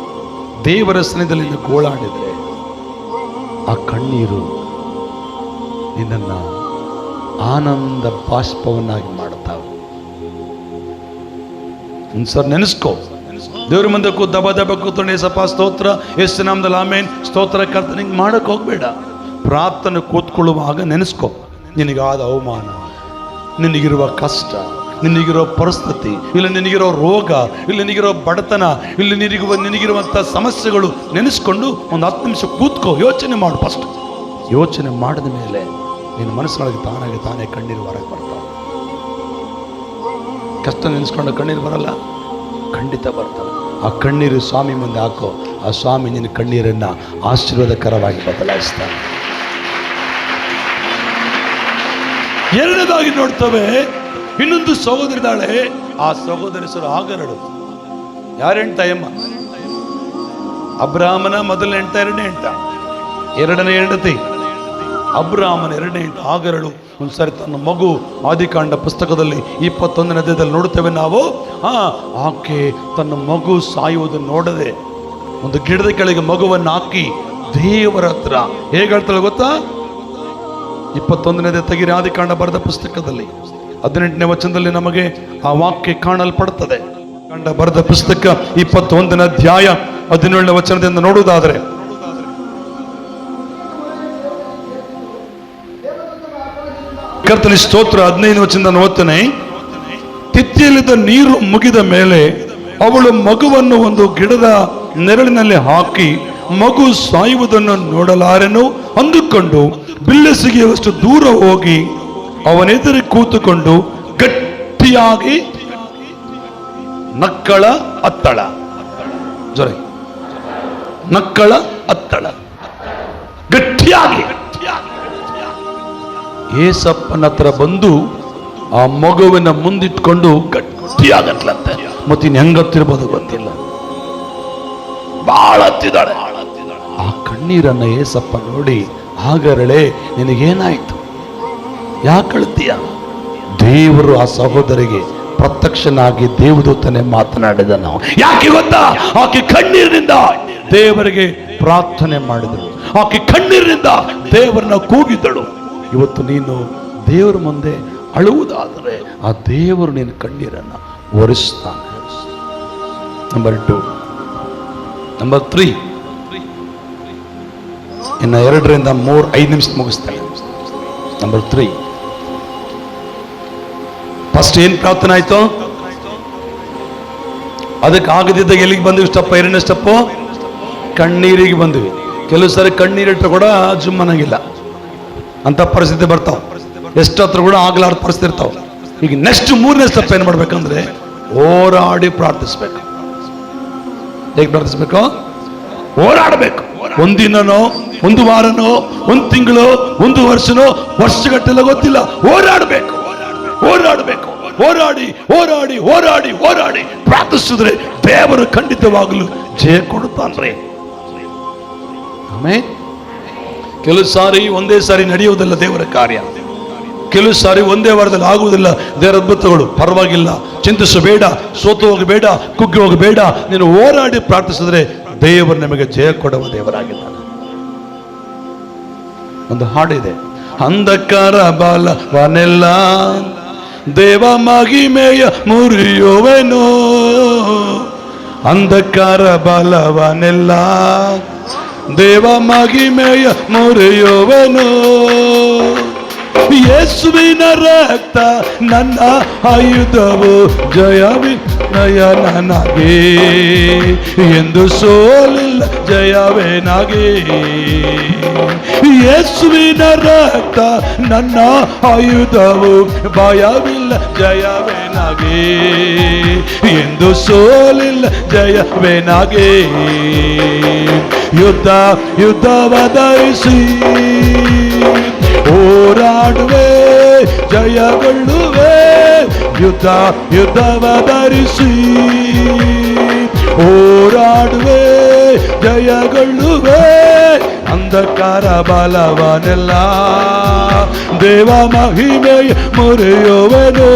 ದೇವರ ಸನ್ನಿಧಿಯಲ್ಲಿ ನೀನು ಗೋಳಾಡಿದ್ರೆ ಆ ಕಣ್ಣೀರು ನಿನ್ನನ್ನು ಆನಂದ ಬಾಷ್ಪವನ್ನಾಗಿ ಮಾಡುತ್ತಾವೆ. ಒಂದ್ಸರ್ ನೆನೆಸ್ಕೋ, ದೇವ್ರ ಮುಂದೆ ದಬ ದಬ ಕೂತ್ಕೊಂಡು ಏಸಪ್ಪ ಸ್ತೋತ್ರ, ಯೇಸು ನಾಮದಲ್ಲಿ ಆಮೇನ್ ಸ್ತೋತ್ರ ಕರ್ತ, ನಿಂಗೆ ಮಾಡಕ್ಕೆ ಹೋಗ್ಬೇಡ. ಪ್ರಾರ್ಥನೆ ಕೂತ್ಕೊಳ್ಳುವಾಗ ನೆನೆಸ್ಕೋ, ನಿನಗಾದ ಅವಮಾನ, ನಿನಗಿರುವ ಕಷ್ಟ, ನಿನಗಿರೋ ಪರಿಸ್ಥಿತಿ, ಇಲ್ಲ ನಿನಗಿರೋ ರೋಗ, ಇಲ್ಲ ನಿನಗಿರೋ ಬಡತನ, ಇಲ್ಲ ನಿನಗಿರುವಂಥ ಸಮಸ್ಯೆಗಳು ನೆನೆಸ್ಕೊಂಡು ಒಂದು 10 ನಿಮಿಷ ಕೂತ್ಕೋ, ಯೋಚನೆ ಮಾಡು. ಫಸ್ಟ್ ಯೋಚನೆ ಮಾಡಿದ ಮೇಲೆ ನಿನ್ನ ಮನಸ್ಸಿನೊಳಗೆ ತಾನೇ ಕಣ್ಣೀರು ಹೊರಗೆ ಬರ್ತಾವೆ. ಕಷ್ಟ ನೆನೆಸ್ಕೊಂಡು ಕಣ್ಣೀರು ಬರಲ್ಲ, ಖಂಡಿತ ಬರ್ತವೆ. ಆ ಕಣ್ಣೀರು ಸ್ವಾಮಿ ಮುಂದೆ ಹಾಕೋ, ಆ ಸ್ವಾಮಿ ನಿನ್ನ ಕಣ್ಣೀರನ್ನು ಆಶೀರ್ವಾದಕರವಾಗಿ ಬದಲಾಯಿಸ್ತಾನೆ. ಎರಡನೇದಾಗಿ ನೋಡ್ತವೆ, ಇನ್ನೊಂದು ಸಹೋದರಿದಾಳೆ, ಆ ಸಹೋದರಿ ಹೆಸರು ಆಗರಳು. ಯಾರ ಹೆಂಡ್ತ ಅಯ್ಯಮ್ಮ? ಅಬ್ರಾಹ್ಮನ ಮೊದಲನೇ ಹೆಂಡ್ತ, ಎರಡನೇ ಹೆಂಡ್ತ, ಎರಡನೇ ಹೆಂಡತಿ ಅಬ್ರಾಹ್ಮನ ಎರಡನೇ ಹೆಂಡ್ತ ಆಗರಳು. ಒಂದ್ಸರಿ ತನ್ನ ಮಗು, ಆದಿಕಾಂಡ ಪುಸ್ತಕದಲ್ಲಿ 21ನೇ ಅಧ್ಯಾಯದಲ್ಲಿ ನೋಡ್ತೇವೆ ನಾವು. ಆಕೆ ತನ್ನ ಮಗು ಸಾಯುವುದನ್ನು ನೋಡದೆ ಒಂದು ಗಿಡದ ಕೆಳಗೆ ಮಗುವನ್ನು ಹಾಕಿ ದೇವರ ಹತ್ರ ಹೇಗೆ ಹೇಳ್ತಾಳೆ ಗೊತ್ತಾ? 21ನೇ ಅಧ್ಯಾಯ ತೆಗಿರಿ, ಆದಿಕಾಂಡ ಬರೆದ ಪುಸ್ತಕದಲ್ಲಿ 18ನೇ ವಚನದಲ್ಲಿ ನಮಗೆ ಆ ವಾಕ್ಯ ಕಾಣಲ್ಪಡುತ್ತದೆ. ಕಂಡ ಬರೆದ ಪುಸ್ತಕ 21ನೇ ಅಧ್ಯಾಯ 17ನೇ ವಚನದಿಂದ ನೋಡುವುದಾದರೆ, ಕರ್ತನ ಸ್ತೋತ್ರ 15ನೇ ವಚನದಿಂದ ಓದ್ತೇನೆ. ತಿತ್ತಿಯಲ್ಲಿದ್ದ ನೀರು ಮುಗಿದ ಮೇಲೆ ಅವಳು ಮಗುವನ್ನು ಒಂದು ಗಿಡದ ನೆರಳಿನಲ್ಲಿ ಹಾಕಿ ಮಗು ಸಾಯುವುದನ್ನು ನೋಡಲಾರೆನು ಅಂದುಕೊಂಡು ಬಿಲ್ಲೆಸಿಗೆಯಷ್ಟು ದೂರ ಹೋಗಿ ಅವನೆದುರು ಕೂತುಕೊಂಡು ಗಟ್ಟಿಯಾಗಿ ನಕ್ಕಳ ಅತ್ತಳ, ಜೊರೆ ನಕ್ಕಳ ಅತ್ತಳ, ಗಟ್ಟಿಯಾಗಿ ಏಸಪ್ಪನ ಹತ್ರ ಬಂದು ಆ ಮಗುವಿನ ಮುಂದಿಟ್ಕೊಂಡು ಗಟ್ಟಿಯಾಗತ್ಲಂತೆ. ಮತ್ತಿನ್ ಹೆಂಗತ್ತಿರ್ಬೋದು ಗೊತ್ತಿಲ್ಲ, ಬಹಳ ಹತ್ತಿದ್ದಾಳೆ. ಆ ಕಣ್ಣೀರನ್ನ ಏಸಪ್ಪ ನೋಡಿ, ಹಾಗರಳೆ ನಿನಗೇನಾಯ್ತು, ಯಾಕೆ ಅಳ್ತೀಯ? ದೇವರು ಆ ಸಹೋದರಿಗೆ ಪ್ರತ್ಯಕ್ಷನಾಗಿ ದೇವದೂತನೇ ಮಾತನಾಡಿದ. ನಾವು ಯಾಕೆ ಗೊತ್ತಾ? ಆಕೆ ಕಣ್ಣೀರಿನಿಂದ ದೇವರಿಗೆ ಪ್ರಾರ್ಥನೆ ಮಾಡಿದಳು, ಆಕೆ ಕಣ್ಣೀರಿನಿಂದ ದೇವರನ್ನ ಕೂಗಿದ್ದಳು. ಇವತ್ತು ನೀನು ದೇವರ ಮುಂದೆ ಅಳುವುದಾದರೆ ಆ ದೇವರು ನಿನ್ನ ಕಣ್ಣೀರನ್ನು ಒರೆಸ್ತಾನೆ. ನಂಬರ್ 2. ನಂಬರ್ 3, ಇನ್ನು 2ರಿಂದ 3 5 ನಿಮಿಷ ಮುಗಿಸ್ತೇನೆ. ನಂಬರ್ 3, ಫಸ್ಟ್ ಏನ್ ಪ್ರಾರ್ಥನೆ ಆಯ್ತು? ಅದಕ್ಕೆ ಆಗದಿದ್ದಾಗ ಎಲ್ಲಿಗೆ ಬಂದ್ವಿ? ಸ್ಟೆಪ್ 2ನೇ ಸ್ಟೆಪ್ಪು ಕಣ್ಣೀರಿಗೆ ಬಂದ್ವಿ. ಕೆಲವು ಸಾರಿ ಕಣ್ಣೀರಿಟ್ಟರು ಕೂಡ ಜುಮ್ಮನಾಗಿಲ್ಲ ಅಂತ ಪರಿಸ್ಥಿತಿ ಬರ್ತಾವ, ಎಷ್ಟು ಹತ್ರ ಕೂಡ ಆಗ್ಲಾರ್ದ ಪರಿಸ್ಥಿತಿ ಇರ್ತಾವ. ಈಗ ನೆಕ್ಸ್ಟ್ 3ನೇ ಸ್ಟೆಪ್ ಏನ್ ಮಾಡ್ಬೇಕಂದ್ರೆ ಹೋರಾಡಿ ಪ್ರಾರ್ಥಿಸ್ಬೇಕು. ಹೇಗೆ ಪ್ರಾರ್ಥಿಸ್ಬೇಕು? ಹೋರಾಡಬೇಕು. ಒಂದಿನನೋ, ಒಂದು ವಾರನೋ, ಒಂದು ತಿಂಗಳು, ಒಂದು ವರ್ಷನೋ, ವರ್ಷಗಟ್ಟೆಲ್ಲ ಗೊತ್ತಿಲ್ಲ, ಹೋರಾಡಬೇಕು, ಹೋರಾಡಬೇಕು. ಹೋರಾಡಿ ಹೋರಾಡಿ ಹೋರಾಡಿ ಹೋರಾಡಿ ಪ್ರಾರ್ಥಿಸಿದ್ರೆ ದೇವರು ಖಂಡಿತವಾಗಲು ಜಯ ಕೊಡುತ್ತಾನ್ರಿ. ಆಮೇಲೆ ಕೆಲವು ಸಾರಿ ಒಂದೇ ಸಾರಿ ನಡೆಯುವುದಿಲ್ಲ ದೇವರ ಕಾರ್ಯ, ಕೆಲವು ಸಾರಿ ಒಂದೇ ವಾರದಲ್ಲಿ ಆಗುವುದಿಲ್ಲ ದೇವರ ಅದ್ಭುತಗಳು. ಪರವಾಗಿಲ್ಲ, ಚಿಂತಿಸಬೇಡ, ಸೋತು ಹೋಗಬೇಡ, ಕುಗ್ಗಿ ಹೋಗಬೇಡ. ನೀನು ಹೋರಾಡಿ ಪ್ರಾರ್ಥಿಸಿದ್ರೆ ದೇವರು ನಿಮಗೆ ಜಯ ಕೊಡುವ ದೇವರಾಗಿದ್ದಾನೆ. ಒಂದು ಹಾಡಿದೆ, ಅಂಧಕಾರ ಬಾಲವನೆಲ್ಲ ದೇವ ಮಹಿಮೆಯ ಮುರಿಯುವೆನೋ, ಅಂಧಕಾರ ಬಾಲವನೆಲ್ಲ ದೇವ ಮಹಿಮೆಯ ಮುರಿಯುವನು. ಯೇಸುವಿನ ರಕ್ತ ನನ್ನ ಆಯುಧವು, ಜಯವಿನಯ ನನಗೆ ಎಂದು ಸೋಲಿಲ್ಲ ಜಯವೇ ನಗೆ. ಯೇಸುವಿನ ರಕ್ತ ನನ್ನ ಆಯುಧವು, ಭಯವಿಲ್ಲ ಜಯವೇ ನಗೆ ಎಂದು ಸೋಲಿಲ್ಲ ಜಯವೇ ನಗೆ. ಯುದ್ಧವ ಧರಿಸಿ ಹೋರಾಡುವೆ ಜಯಗೊಳ್ಳುವೆ. ಯುದ್ಧವ ಧರಿಸಿ ಹೋರಾಡುವೆ ಜಯಗೊಳ್ಳುವೆ. ಅಂಧಕಾರ ಬಲವನೆಲ್ಲ ದೇವ ಮಹಿಮೆಯ ಮುರಿಯುವೆನು.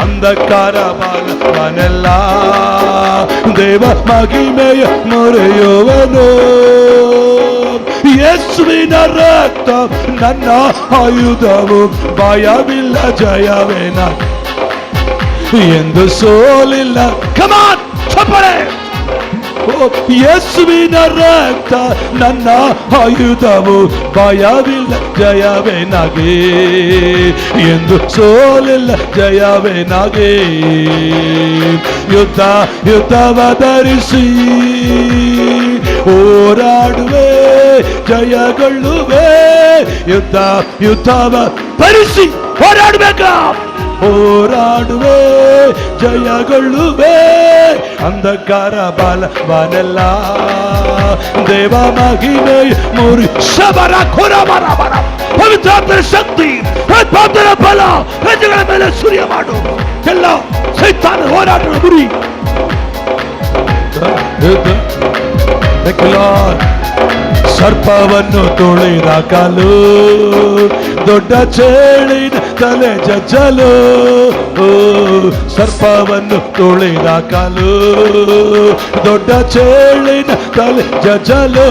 ಅಂಧಕಾರ ಬಲವನೆಲ್ಲ ದೇವ ಮಹಿಮೆಯ ಮುರಿಯುವೆನು. ಯೇಸುವಿನ ರಕ್ತ ನನ್ನ ಆಯುಧವು, ಭಯವಿಲ್ಲ ಜಯವೇನ ಎಂದು ಸೋಲಿಲ್ಲ. ಕಮಾನ್ ಚಪ್ಪಳೆ. ಯೇಸುವಿನ ರಕ್ತ ನನ್ನ ಆಯುಧವು, ಭಯವಿಲ್ಲ ಜಯವೇ ನಗೆ ಎಂದು ಸೋಲಿಲ್ಲ ಜಯವೇ ನಗೆ. ಯುದ್ಧವ ಧರಿಸಿ ಹೋರಾಡುವೆ ಜಯಗೊಳ್ಳುವೆ. ಯುದ್ಧವ ಧರಿಸಿ ಹೋರಾಡ್ಬೇಕ, ಹೋರಾಡುವೆ ಜಯಗೊಳ್ಳುವೆ. ಅಂಧಕಾರ ಬಲವನೆಲ್ಲ ದೇವ ಮಹಿಮೆಯ ಮುರಿ ಶಬರ ಖುರ ಬರ ಬರ. ಪವಿತ್ರಾತ್ಮರ ಶಕ್ತಿ, ಪಾಪದ ಬಲ ಪ್ರಜೆಗಳ ಮೇಲೆ ಸೂರ್ಯ ಮಾಡು. ಎಲ್ಲ ಸೈತಾನ ಹೋರಾಟದ ಗುರಿ. ಸರ್ಪವನ್ನು ತುಳಿದ ಕಾಲು, ದೊಡ್ಡ ಚೇಳಿನ ತಲೆ ಜಜ್ಜಲು. ಸರ್ಪವನ್ನು ತುಳಿದ ಕಾಲು, ದೊಡ್ಡ ಚೇಳಿನ ತಲೆ ಜಜ್ಜಲು.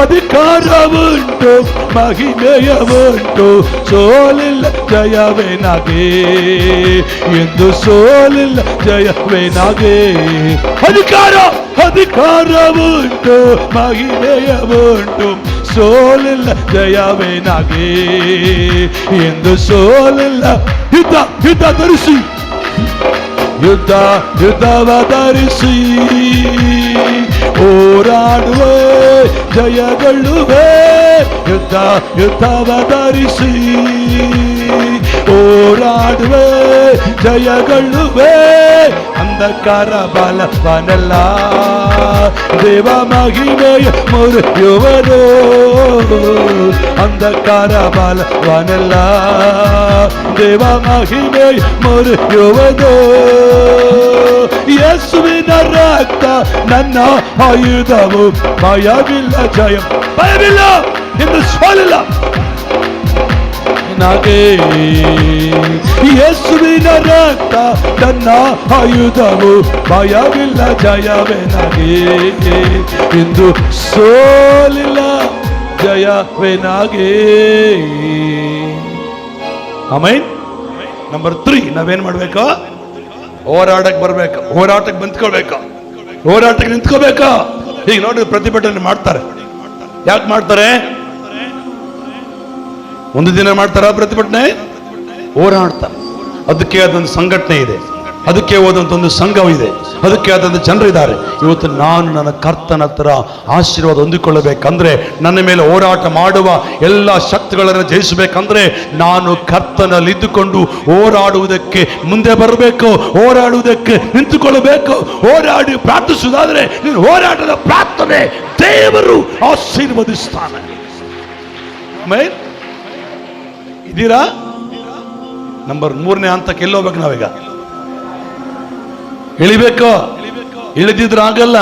ಅಧಿಕಾರ ಉಂಟು ಮಹಿಮೆಯ ಉಂಟು, ಸೋಲಿಲ್ಲ ಜಯವೇ ನಗೆ ಎಂದು ಸೋಲಿಲ್ಲ ಜಯವೇ ನಗೆ. ಅಧಿಕಾರ ಉಂಟು ಮಹಿಮೆಯ ಉಂಟು, ಸೋಲಿಲ್ಲ ಜಯವೇ ನಗೆ ಎಂದು ಸೋಲಿಲ್ಲ. ಯುದ್ಧ ಧರಿಸಿ ಯುದ್ಧವ ಧರಿಸಿ ಹೋರಾಡುವೆ ಜಯಗೊಳ್ಳುವೆ. ಯುದ್ಧವ ಧರಿಸಿ ಹೋರಾಡುವೆ ಜಯಗೊಳ್ಳುವೆ. ಅಂಧಕಾರ ಬಲವನೆಲ್ಲ ದೇವ ಮಹಿಮೆಯ ಮುರಿಯುವನು. ಅಂಧಕಾರ ಬಲವನೆಲ್ಲ ದೇವ ಮಹಿಮೆಯ ಮುರಿಯುವನು. ಯೇಸುವಿನ ರಕ್ತ ನನ್ನ ಆಯುಧವು, ಭಯವಿಲ್ಲ ಭಯವಿಲ್ಲ ಎಂದು ಸೋಲಿಲ್ಲ ನಗೆ. ಯೇಸುವಿನ ರಕ್ತ ನನ್ನ ಆಯುಧವು, ಭಯವಿಲ್ಲ ಜಯವೇ ನಗೆ ಎಂದು ಸೋಲಿಲ್ಲ ಜಯವೇ ನಗೆ. ಆಮೇನ್. ನಂಬರ್ 3, ನಾವೇನ್ ಮಾಡ್ಬೇಕು? ಹೋರಾಟಕ್ಕೆ ಬರ್ಬೇಕು, ಹೋರಾಟಕ್ಕೆ ಬಂದ್ಕೊಳ್ಬೇಕು, ಹೋರಾಟಕ್ಕೆ ನಿಂತ್ಕೋಬೇಕು. ಈಗ ನೋಡಿ ಪ್ರತಿಭಟನೆ ಮಾಡ್ತಾರೆ. ಯಾಕೆ ಮಾಡ್ತಾರೆ? ಒಂದು ದಿನ ಮಾಡ್ತಾರ ಪ್ರತಿಭಟನೆ? ಹೋರಾಡ್ತಾರೆ. ಅದಕ್ಕೆ ಆದಂತ ಸಂಘಟನೆ ಇದೆ, ಅದಕ್ಕೆ ಹೋದಂತ ಒಂದು ಸಂಘವಿದೆ, ಅದಕ್ಕೆ ಆದಂತ ಜನರಿದ್ದಾರೆ. ಇವತ್ತು ನಾನು ನನ್ನ ಕರ್ತನ ಹತ್ರ ಆಶೀರ್ವಾದ ಹೊಂದಿಕೊಳ್ಳಬೇಕಂದ್ರೆ, ನನ್ನ ಮೇಲೆ ಹೋರಾಟ ಮಾಡುವ ಎಲ್ಲ ಶಕ್ತಿಗಳನ್ನು ಜಯಿಸಬೇಕಂದ್ರೆ, ನಾನು ಕರ್ತನಲ್ಲಿ ಇದ್ದುಕೊಂಡು ಹೋರಾಡುವುದಕ್ಕೆ ಮುಂದೆ ಬರಬೇಕು, ಹೋರಾಡುವುದಕ್ಕೆ ನಿಂತುಕೊಳ್ಳಬೇಕು. ಹೋರಾಡಿ ಪ್ರಾರ್ಥಿಸುವುದಾದ್ರೆ ನೀನು ಹೋರಾಟದ ಪ್ರಾರ್ಥನೆ ದೇವರು ಆಶೀರ್ವದಿಸ್ತಾನೆ. ಇದೀರಾ? ನಂಬರ್ 3ನೇ ಹಂತಕ್ಕೆ ಎಲ್ಲಿ ಹೋಗ್ಬೇಕು? ನಾವೀಗ ಇಳಿಬೇಕು. ಇಳಿದಿದ್ರೆ ಆಗಲ್ಲ.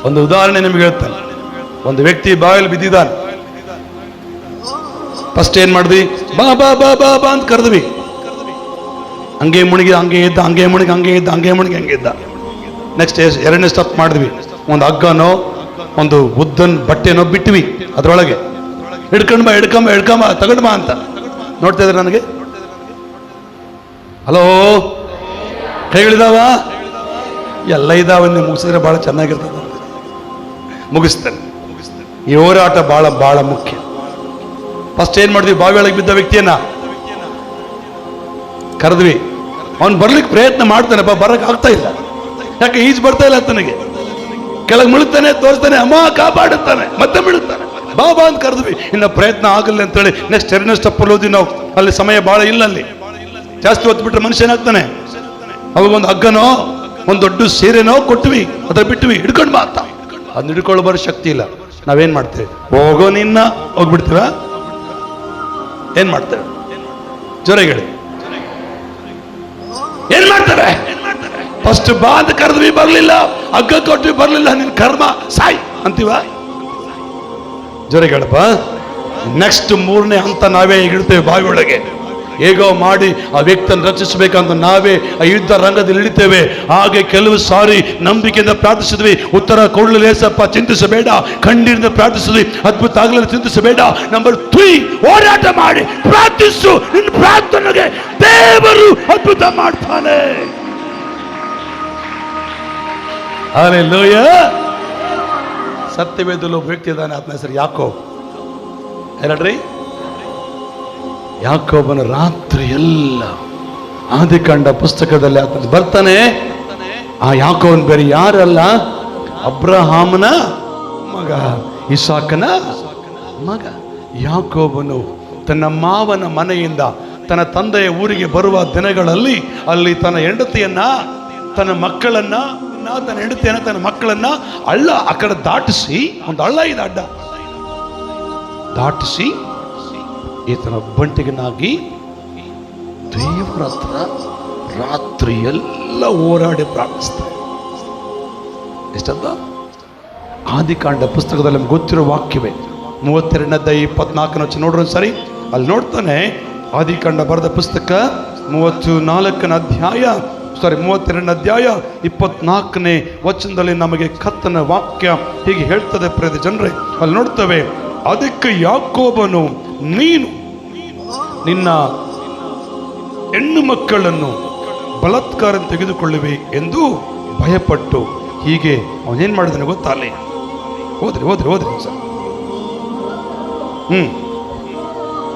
ಒಂದು ಉದಾಹರಣೆ ನಿಮ್ಗೆ ಹೇಳ್ತಾನೆ. ಒಂದು ವ್ಯಕ್ತಿ ಬಾಯಲ್ಲಿ ಬಿದ್ದಿದ್ದಾನೆ. ಫಸ್ಟ್ ಏನ್ ಮಾಡಿದ್ವಿ? ಬಾ ಬಾ ಬಾ ಬಾ ಬಾ ಅಂತ ಕರೆದ್ವಿ. ಹಂಗೆ ಮುಣಿಗಿ ಹಂಗೆ ಇದ್ದ, ಹಂಗೆ ಮುಣಿಗಿ ಹಂಗೆ ಇದ್ದ, ಹಂಗೆ ಮುಣಿಗಿ ಹಂಗೆ ಇದ್ದ. ನೆಕ್ಸ್ಟ್ 2ನೇ ಸ್ಟೆಪ್ ಮಾಡಿದ್ವಿ. ಒಂದು ಹಗ್ಗನೋ ಒಂದು ಉದ್ದನ್ ಬಟ್ಟೆನೋ ಬಿಟ್ವಿ, ಅದ್ರೊಳಗೆ ಹಿಡ್ಕೊಂಡ್ ಬಾ ಹಿಡ್ಕೊಂಬ ತಗೊಂಡ್ ಬಾ ಅಂತ. ನೋಡ್ತಾ ಇದ್ರೆ ನನಗೆ ಹಲೋ ಕೈಗಳಿದಾವ? ಎಲ್ಲ ಇದಾವನ್ನೇ ಮುಗಿಸಿದ್ರೆ ಭಾಳ ಚೆನ್ನಾಗಿರ್ತದೆ. ಮುಗಿಸ್ತಾನೆ. ಈ ಹೋರಾಟ ಭಾಳ ಭಾಳ ಮುಖ್ಯ. ಫಸ್ಟ್ ಏನ್ ಮಾಡಿದ್ವಿ? ಬಾವಿ ಒಳಗೆ ಬಿದ್ದ ವ್ಯಕ್ತಿಯನ್ನ ಕರೆದ್ವಿ. ಅವ್ನು ಬರ್ಲಿಕ್ಕೆ ಪ್ರಯತ್ನ ಮಾಡ್ತಾನೆ, ಬರಕ್ ಆಗ್ತಾ ಇಲ್ಲ. ಯಾಕೆ? ಈಜು ಬರ್ತಾ ಇಲ್ಲ ತನಗೆ. ಕೆಳಗೆ ಮುಳುಗ್ತಾನೆ, ತೋರಿಸ್ತಾನೆ, ಅಮ್ಮ ಕಾಪಾಡುತ್ತಾನೆ, ಮತ್ತೆ ಮುಳುಗ್ತಾನೆ. ಬಾ ಅಂತ ಕರೆದ್ವಿ. ಇನ್ನು ಪ್ರಯತ್ನ ಆಗಲ್ಲ ಅಂತೇಳಿ ನೆಕ್ಸ್ಟ್ 2ನೇ ಸ್ಟೆಪ್ ಹೋದ್ವಿ ನಾವು. ಅಲ್ಲಿ ಸಮಯ ಭಾಳ ಇಲ್ಲ, ಅಲ್ಲಿ ಜಾಸ್ತಿ ಹೊತ್ತು ಬಿಟ್ರೆ ಮನುಷ್ಯ ಏನಾಗ್ತಾನೆ. ಅವಾಗ ಒಂದು ಹಗ್ಗನೋ ಒಂದು ದೊಡ್ಡ ಸೀರೆನೋ ಕೊಟ್ವಿ, ಅದ್ರ ಬಿಟ್ವಿ, ಹಿಡ್ಕೊಂಡು ಬಾ ಅಂತ. ಅದನ್ನ ಹಿಡ್ಕೊಳ್ಳೋ ಬರೋ ಶಕ್ತಿ ಇಲ್ಲ. ನಾವೇನ್ ಮಾಡ್ತೇವೆ? ಹೋಗೋ ನಿನ್ನ ಹೋಗ್ಬಿಡ್ತೀವ. ಏನ್ ಮಾಡ್ತೇವೆ? ಜೋರಾಗಿ ಹೇಳಿ. ಏನ್ ಮಾಡ್ತೇವೆ? ಫಸ್ಟ್ ಬಾ ಅಂತ ಕರೆದ್ವಿ, ಬರ್ಲಿಲ್ಲ. ಹಗ್ಗ ಕೊಟ್ವಿ, ಬರ್ಲಿಲ್ಲ. ನಿನ್ ಕರ್ಮ ಸಾಯ್ ಅಂತೀವ. ಜೋರಾಗಿ ಹೇಳಪ್ಪ. ನೆಕ್ಸ್ಟ್ 3ನೇ ಹಂತ ನಾವೇ ಇಡ್ತೇವೆ ಬಾವಿ ಒಳಗೆ. ಹೇಗೋ ಮಾಡಿ ಆ ವ್ಯಕ್ತಿಯನ್ನು ರಚಿಸಬೇಕಂತ ನಾವೇ ಆ ಯುದ್ಧ ರಂಗದಲ್ಲಿ ಇಳಿತೇವೆ. ಹಾಗೆ ಕೆಲವು ಸಾರಿ ನಂಬಿಕೆಯಿಂದ ಪ್ರಾರ್ಥಿಸಿದ್ವಿ, ಉತ್ತರ ಕೊಡಲೇಸಪ್ಪ, ಚಿಂತಿಸಬೇಡ. ಕಣ್ಣೀರಿಂದ ಪ್ರಾರ್ಥಿಸಿದ್ವಿ, ಅದ್ಭುತ ಆಗಲಿಲ್ಲ, ಚಿಂತಿಸಬೇಡ. ನಂಬರ್ 3, ಹೋರಾಟ ಮಾಡಿ ಪ್ರಾರ್ಥಿಸು. ನಿನ್ನ ಪ್ರಾರ್ಥನೆಗೆ ದೇವರು ಅದ್ಭುತ ಮಾಡ್ತಾನೆ. ಹಲ್ಲೆಲೂಯಾ. ಸತ್ಯವೇದದಲ್ಲಿ ಒಬ್ಬ ವ್ಯಕ್ತಿ ಇದ್ದಾನೆ, ಆತನ ಹೆಸರು ಯಾಕೋಬ್. ಹೇಳ್ರಿ, ಯಾಕೋಬನ ರಾತ್ರಿ ಎಲ್ಲ ಆದಿಕಾಂಡ ಪುಸ್ತಕದಲ್ಲಿ ಆತ ಬರ್ತಾನೆ. ಆ ಯಾಕೋಬನ್ ಬೇರೆ ಯಾರಲ್ಲ, ಅಬ್ರಹಾಮನ ಮಗ, ಇಸಾಕನ ಮಗ. ಯಾಕೋಬನು ತನ್ನ ಮಾವನ ಮನೆಯಿಂದ ತನ್ನ ತಂದೆಯ ಊರಿಗೆ ಬರುವ ದಿನಗಳಲ್ಲಿ ಅಲ್ಲಿ ತನ್ನ ಹೆಂಡತಿಯನ್ನ, ತನ್ನ ಮಕ್ಕಳನ್ನ, ತನ್ನ ಹೆಂಡತಿಯನ್ನ, ತನ್ನ ಮಕ್ಕಳನ್ನ ಹಳ್ಳ ಆ ಕಡೆ ದಾಟಿಸಿ, ಒಂದು ಹಳ್ಳ ಇದೆ ಅಡ್ಡ, ದಾಟಿಸಿ ಈತನ ಬಂಟಿಗನಾಗಿ ದೇವರ ಹತ್ರ ರಾತ್ರಿ ಎಲ್ಲ ಹೋರಾಡಿ ಪ್ರಾರ್ಥಿಸ್ತಾರೆ. ಎಷ್ಟಂತ? ಆದಿಕಾಂಡ ಪುಸ್ತಕದಲ್ಲಿ ನಮ್ಗೆ ಗೊತ್ತಿರೋ ವಾಕ್ಯವೇ. 32:24 ನೋಡ್ರಿ ಸರಿ. ಅಲ್ಲಿ ನೋಡ್ತಾನೆ, ಆದಿಕಾಂಡ ಬರೆದ ಪುಸ್ತಕ 32ನೇ ಅಧ್ಯಾಯ 24ನೇ ವಚನದಲ್ಲಿ ನಮಗೆ ಕರ್ತನ ವಾಕ್ಯ ಹೀಗೆ ಹೇಳ್ತದೆ. ಪ್ರಿಯ ಜನರೇ, ಅಲ್ಲಿ ನೋಡ್ತೇವೆ, ಅದಕ್ಕೆ ಯಾಕೋಬನು, ನೀನು ನಿನ್ನ ಹೆಣ್ಣು ಮಕ್ಕಳನ್ನು ಬಲಾತ್ಕಾರ ತೆಗೆದುಕೊಳ್ಳುವೆ ಎಂದು ಭಯಪಟ್ಟು, ಹೀಗೆ ಅವನೇನ್ ಮಾಡಿದನು ಗೊತ್ತಾ? ಅಲ್ಲಿ ಹೋದ್ರಿ ಸರ್.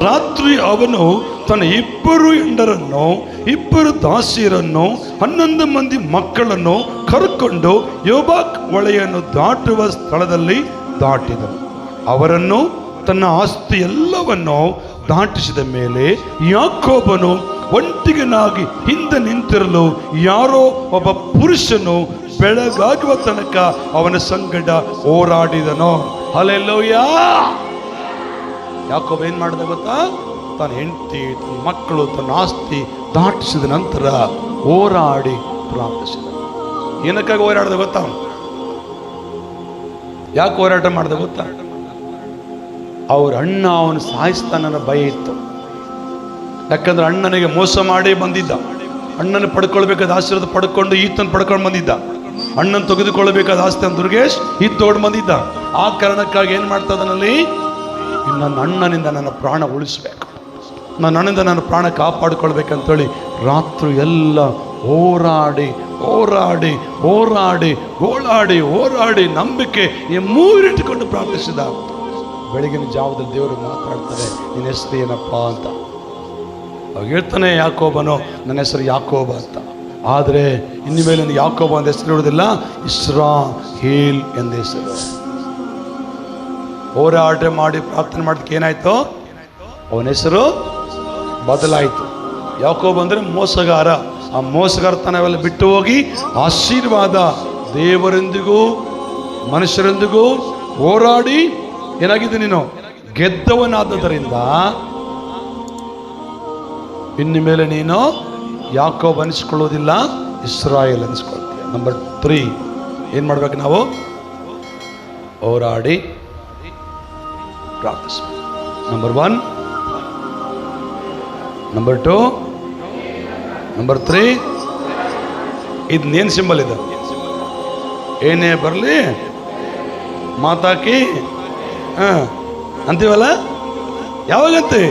ರಾತ್ರಿ ಅವನು ತನ್ನ 2 ಹೆಂಡರನ್ನು, 2 ದಾಸಿಯರನ್ನು, 11 ಮಂದಿ ಮಕ್ಕಳನ್ನು ಕರ್ಕೊಂಡು ಯೋಬಾಕ್ ಹೊಳೆಯನ್ನು ದಾಟುವ ಸ್ಥಳದಲ್ಲಿ ದಾಟಿದನು. ಅವರನ್ನು ತನ್ನ ಆಸ್ತಿ ಎಲ್ಲವನ್ನು ದಾಟಿಸಿದ ಮೇಲೆ ಯಾಕೋಬನು ಒಂಟಿಗನಾಗಿ ಹಿಂದೆ ನಿಂತಿರಲು ಯಾರೋ ಒಬ್ಬ ಪುರುಷನು ಬೆಳಗಾಗುವ ತನಕ ಅವನ ಸಂಗಡ ಹೋರಾಡಿದನು. ಹಲ್ಲೆಲೂಯಾ. ಯಾಕೋಬ ಏನ್ ಮಾಡಿದ ಗೊತ್ತಾ? ತನ್ನ ಹೆಂಡತಿ, ತನ್ನ ಮಕ್ಕಳು, ತನ್ನ ಆಸ್ತಿ ದಾಟಿಸಿದ ನಂತರ ಹೋರಾಡಿ ಪ್ರಾರ್ಥಿಸಿದ. ಏನಕ್ಕಾಗಿ ಹೋರಾಡಿದ ಗೊತ್ತಾ? ಯಾಕೆ ಹೋರಾಟ ಮಾಡಿದ ಗೊತ್ತಾ? ಅವ್ರ ಅಣ್ಣ ಅವನು ಸಾಯಿಸ್ತಾನ ಭಯ ಇತ್ತು. ಯಾಕಂದ್ರೆ ಅಣ್ಣನಿಗೆ ಮೋಸ ಮಾಡಿ ಬಂದಿದ್ದ. ಅಣ್ಣನ ಪಡ್ಕೊಳ್ಬೇಕಾದ ಆಶೀರ್ವಾದ ಪಡ್ಕೊಂಡು ಈತನ ಪಡ್ಕೊಂಡು ಬಂದಿದ್ದ. ಅಣ್ಣನ ತೆಗೆದುಕೊಳ್ಳಬೇಕಾದ ಆಸ್ತಿ ಅಂತ ದುರ್ಗೇಶ್ ಈತ ತಗೊಂಡು ಬಂದಿದ್ದ. ಆ ಕಾರಣಕ್ಕಾಗಿ ಏನ್ ಮಾಡ್ತಾ ಇದ್ದಾನಲ್ಲಿ, ನನ್ನ ಅಣ್ಣನಿಂದ ನನ್ನ ಪ್ರಾಣ ಉಳಿಸ್ಬೇಕು, ನನ್ನ ಅಣ್ಣನಿಂದ ನನ್ನ ಪ್ರಾಣ ಕಾಪಾಡಿಕೊಳ್ಬೇಕಂತೇಳಿ ರಾತ್ರಿ ಎಲ್ಲ ಹೋರಾಡಿ ಹೋರಾಡಿ ಹೋರಾಡಿ ಹೋರಾಡಿ ಹೋರಾಡಿ ನಂಬಿಕೆ ಈ 3 ಇಟ್ಟುಕೊಂಡು ಪ್ರಾರ್ಥಿಸಿದ. ಬೆಳಗಿನ ಜಾವದಲ್ಲಿ ದೇವರು ಮಾತಾಡ್ತಾರೆ, ನಿನ್ನ ಹೆಸರು ಏನಪ್ಪ ಅಂತ. ಅವಾಗ ಹೇಳ್ತಾನೆ ಯಾಕೋಬನು, ನನ್ನ ಹೆಸರು ಯಾಕೋಬ ಅಂತ. ಆದರೆ ಇನ್ನು ಮೇಲೆ ನನಗೆ ಯಾಕೋಬ ಅಂತ ಹೆಸರು ಇರೋದಿಲ್ಲ, ಇಸ್ರಾಯೇಲ್ ಎಂದ ಹೆಸರು. ಹೋರಾಟ ಮಾಡಿ ಪ್ರಾರ್ಥನೆ ಮಾಡೋದಕ್ಕೆ ಏನಾಯ್ತು? ಅವನ ಹೆಸರು ಬದಲಾಯಿತು. ಯಾಕೋಬ ಅಂದ್ರೆ ಮೋಸಗಾರ. ಆ ಮೋಸಗಾರತನವೆಲ್ಲ ಬಿಟ್ಟು ಹೋಗಿ ಆಶೀರ್ವಾದ, ದೇವರೊಂದಿಗೂ ಮನುಷ್ಯರೊಂದಿಗೂ ಹೋರಾಡಿ ಏನಾಗಿದೆ ನೀನು ಗೆದ್ದವನಾದ್ದರಿಂದ ಇನ್ನು ಮೇಲೆ ನೀನು ಯಾಕೋಬ ಅನಿಸ್ಕೊಳ್ಳೋದಿಲ್ಲ, ಇಸ್ರಾಯೇಲ್ ಅನಿಸ್ಕೊಳ್ತೀಯ. ನಂಬರ್ 3 ಏನ್ ಮಾಡ್ಬೇಕು ನಾವು? ಹೋರಾಡಿ ಪ್ರಾರ್ಥಿಸ್ಬೇಕು. Number 1, number 2, number 3. ಇದನ್ನೇನು ಸಿಂಬಲ್ ಇದೆ? ಏನೇ ಬರಲಿ ಮಾತಾಕಿ ಅಂತೀವಲ್ಲ, ಯಾವಾಗಂತೀವಿ?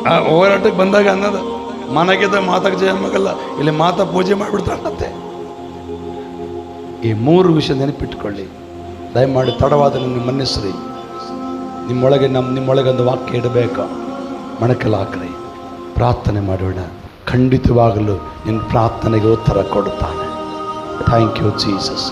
ಆ ಹೋರಾಟಕ್ಕೆ ಬಂದಾಗ ಅನ್ನೋದು ಮನಗಿದ್ದ ಮಾತಾಕ ಜಯ ಮಗಲ್ಲ, ಇಲ್ಲಿ ಮಾತಾ ಪೂಜೆ ಮಾಡಿಬಿಡ್ತಾರಂತೆ. ಈ 3 ವಿಷಯ ನೆನಪಿಟ್ಕೊಳ್ಳಿ. ದಯಮಾಡಿ ತಡವಾದ ನಿಮ್ಮ ಮನ್ನಿಸ್ರಿ. ನಿಮ್ಮೊಳಗೆ ನಿಮ್ಮೊಳಗೆ ಒಂದು ವಾಕ್ಯ ಇಡಬೇಕು. ಮಣಕಲ್ ಹಾಕ್ರಿ, ಪ್ರಾರ್ಥನೆ ಮಾಡೋಣ. ಖಂಡಿತವಾಗಲೂ ನಿನ್ನ ಪ್ರಾರ್ಥನೆಗೆ ಉತ್ತರ ಕೊಡುತ್ತಾನೆ. Thank you Jesus.